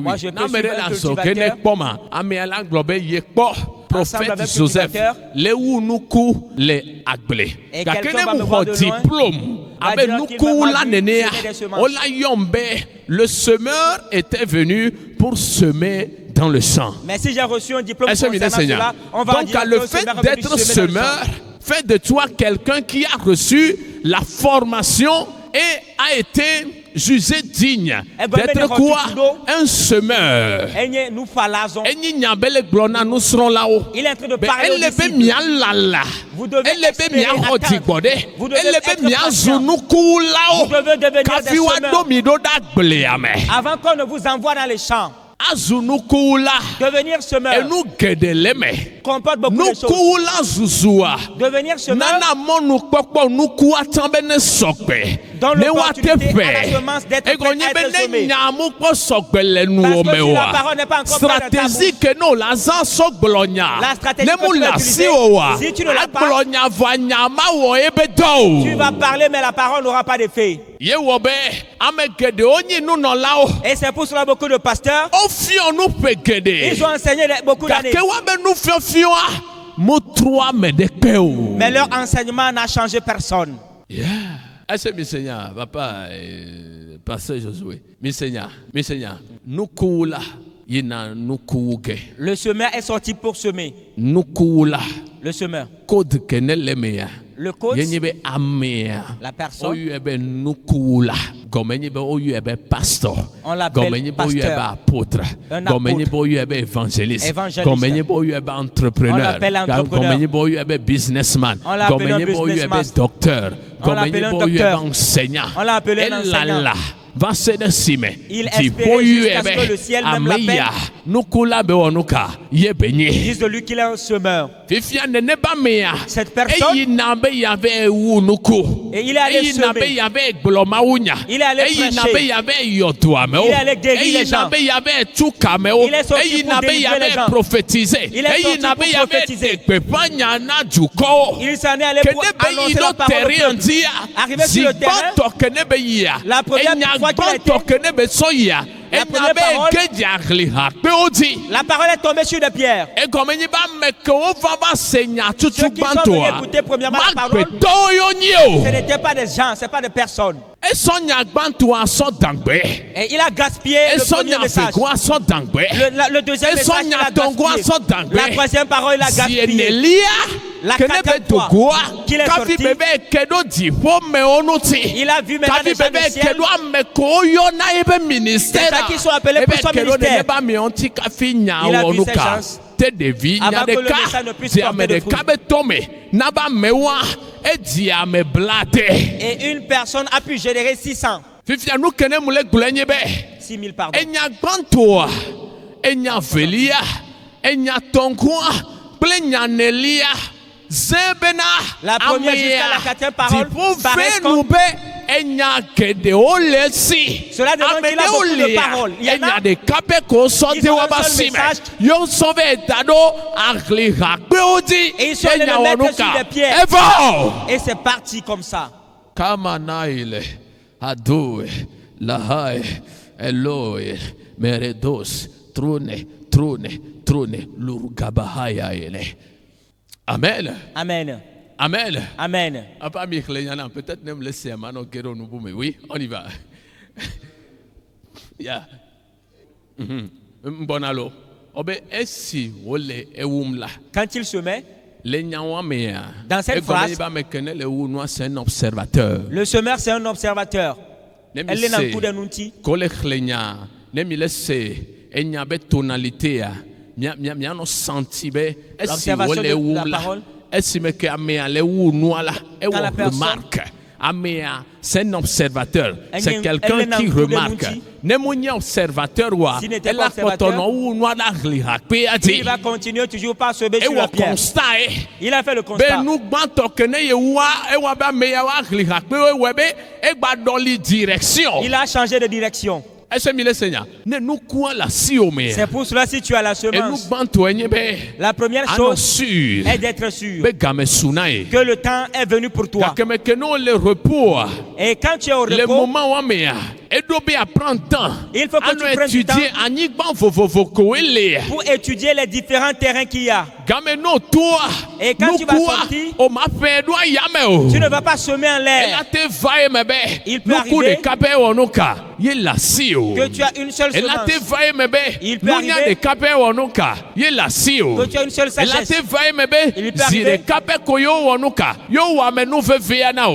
Moi, je peux suivre un cultivateur. Prophète Joseph, les et quelqu'un va me voir de loin, le semeur était venu pour semer dans le champ. Mais si j'ai reçu un diplôme concernant cela, on va dire que le fait d'être semeur fait de toi quelqu'un qui a reçu la formation et a été jugé digne d'être quoi? Un semeur. Il est en train de parler aux disciples. Vous devez espérer attendre. Vous devez être patient. Vous devez devenir des semeurs avant qu'on ne vous envoie dans les champs. Devenir semeur. comporte beaucoup de choses. Devenir semeur dans l'opportunité à la semence d'être prêt à être semé. Parce que si la parole n'est pas encore prête dans ta bouche, la stratégie que tu vas utiliser, si tu ne l'as pas, tu vas parler mais la parole n'aura pas d'effet. Et c'est pour cela beaucoup de pasteurs, ils ont enseigné beaucoup d'années. Mais leur enseignement n'a changé personne. Est-ce que Seigneur, papa, pasteur Josué, Seigneur, nous coulons. Le semeur est sorti pour semer. Le semeur. Le code, la personne, on l'appelle pasteur, apôtre, évangéliste, entrepreneur, businessman, on l'appelle un businessman, docteur, on l'appelle un docteur, enseignant, on l'appelle un enseignant. Il espérait jusqu'à ce que le ciel même l'appelle. Ils disent de lui qu'il est un semeur. Cette personne, et il est allé semer. Il est allé prêcher. Il est allé guérir les gens. Il est sorti pour délivrer les gens. Prophétiser. Il est sorti pour prophétiser. Il s'en est allé pour annoncer la parole au peuple. Arrivé sur le terrain, la première fois qu'il a été, la parole est tombée sur des pierres. Ceux qui sont venus écouter premièrement la parole, ce n'étaient pas des gens, ce n'est pas des personnes. Et il a gaspillé le premier message. Le deuxième message, il a gaspillé. La troisième parole, il a gaspillé. La quatrième fois qu'il est sorti, il a vu maintenant les gens du ciel. C'est ça qui sont appelés pour son ministère. Il a vu ces gens avant que le message ne puisse porter de fruits. Et une personne a pu générer 600. 6000, pardon. La première jusqu'à la quatrième parole paraissent comme... Cela demande qu'il a beaucoup de paroles. Il y en a qui ont un seul message. Et ils sont allés le mettre sur des pierres. Et c'est parti comme ça. Amen. Amen. Amen. Amen. Peut-être même laisser oui, on y va. Yeah. Bon alors. Quand il se met dans cette phrase, c'est un observateur. Le semeur, c'est un observateur. Elle est dans le coup d'un outil. L'observation de la parole. C'est un observateur. C'est quelqu'un qui remarque. S'il n'était pas observateur, il va continuer toujours par se baisser sur la pierre. Il a fait le constat. Il a changé de direction. C'est pour cela, si tu as la semence, la première chose est d'être sûr que le temps est venu pour toi. Et quand tu es au repos, il faut que tu prennes du temps pour étudier les différents terrains qu'il y a. Et quand tu vas sortir, tu ne vas pas semer en l'air. Il peut arriver que tu as une seule semence. Il peut arriver que tu as une seule sagesse. Il peut arriver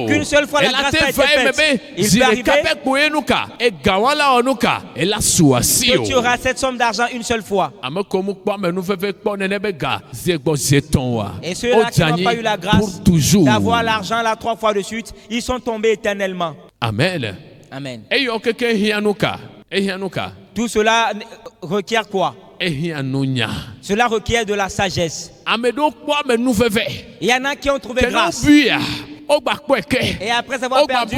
qu'une seule fois la grâce a été faite. Il peut arriver que tu auras cette somme d'argent une seule fois. Et ceux-là qui n'ont pas eu la grâce d'avoir l'argent là 3 fois de suite, ils sont tombés éternellement. Amen. Amen. Tout cela requiert quoi? Cela requiert de la sagesse. Il y en a qui ont trouvé grâce. Et après avoir perdu,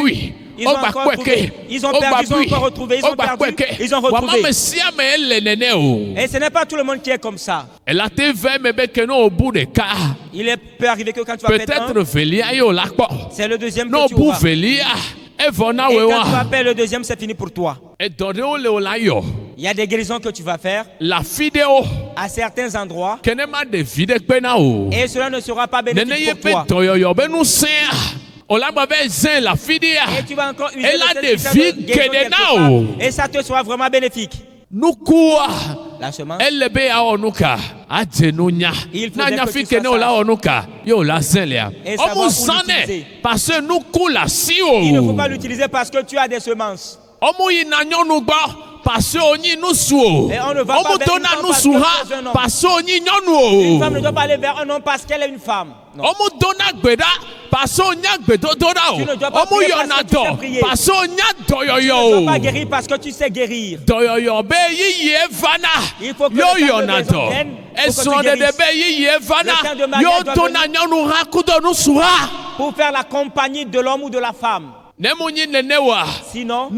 ils ont encore retrouvé. Ils ont perdu, ils ont encore retrouvé. Ils ont perdu, ils ont retrouvé. Et ce n'est pas tout le monde qui est comme ça. Il peut arriver que quand tu vas perdre un, c'est le deuxième que tu auras. Et quand tu vas perdre le deuxième, c'est fini pour toi. Il y a des guérisons que tu vas faire à certains endroits. Et cela ne sera pas bénéfique pour toi. Et tu vas encore user de cette guérison. Et ça te sera vraiment bénéfique. La semence. Il ne faut pas l'utiliser parce que tu as des semences. Et on ne va pas vers une femme ne doit pas aller vers un homme parce qu'elle est une femme. Non. Tu ne dois pas prier parce que tu sais prier. Tu ne dois pas guérir parce que tu sais guérir. Il faut que le temps de maison vienne pour faire la compagnie de l'homme ou de la femme. Sinon,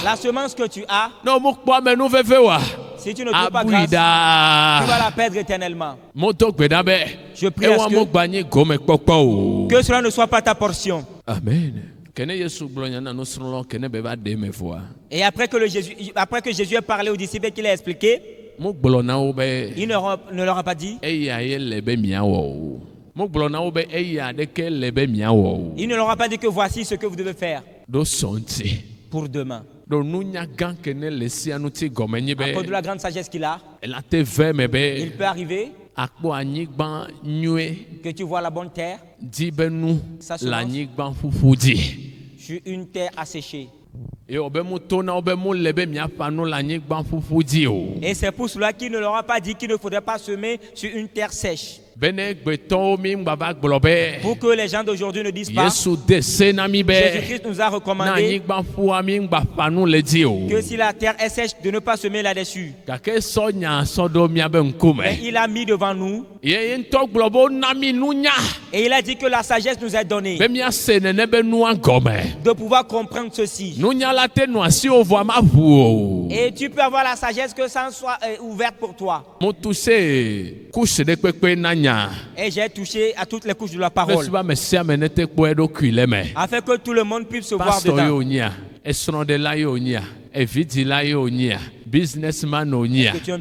la semence que tu as, si tu ne trouves pas grâce, tu vas la perdre éternellement. Je prie à ce que cela ne soit pas ta portion. Amen. Et après que Jésus ait parlé aux disciples et qu'il a expliqué, il ne leur a pas dit. Il ne leur a pas dit que voici ce que vous devez faire pour demain. À cause de la grande sagesse qu'il a, il peut arriver que tu vois la bonne terre, ça se lance sur une terre asséchée. Et c'est pour cela qu'il ne leur a pas dit qu'il ne faudrait pas semer sur une terre sèche. Pour que les gens d'aujourd'hui ne disent pas, Jésus-Christ nous a recommandé que si la terre est sèche, de ne pas semer là-dessus. Mais il a mis devant nous et il a dit que la sagesse nous est donnée de pouvoir comprendre ceci. Et tu peux avoir la sagesse que ça soit ouverte pour toi. Et j'ai touché à toutes les couches de la parole afin que tout le monde puisse se voir dedans.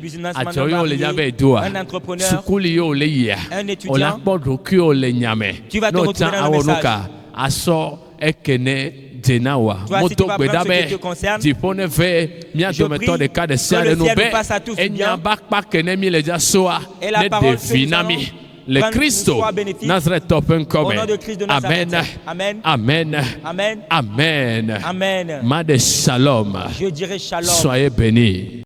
Businessman, un entrepreneur, un étudiant, tu vas te retrouver dans le message. Moto Bedabé, Tipone fait, Miato méthode de cas de Serre et la parole Vinami, le Christ, Nazareth Open Come. Amen. Amen. Amen. Amen. Amen. Amen. Made Shalom. Je dirais Shalom. Soyez bénis.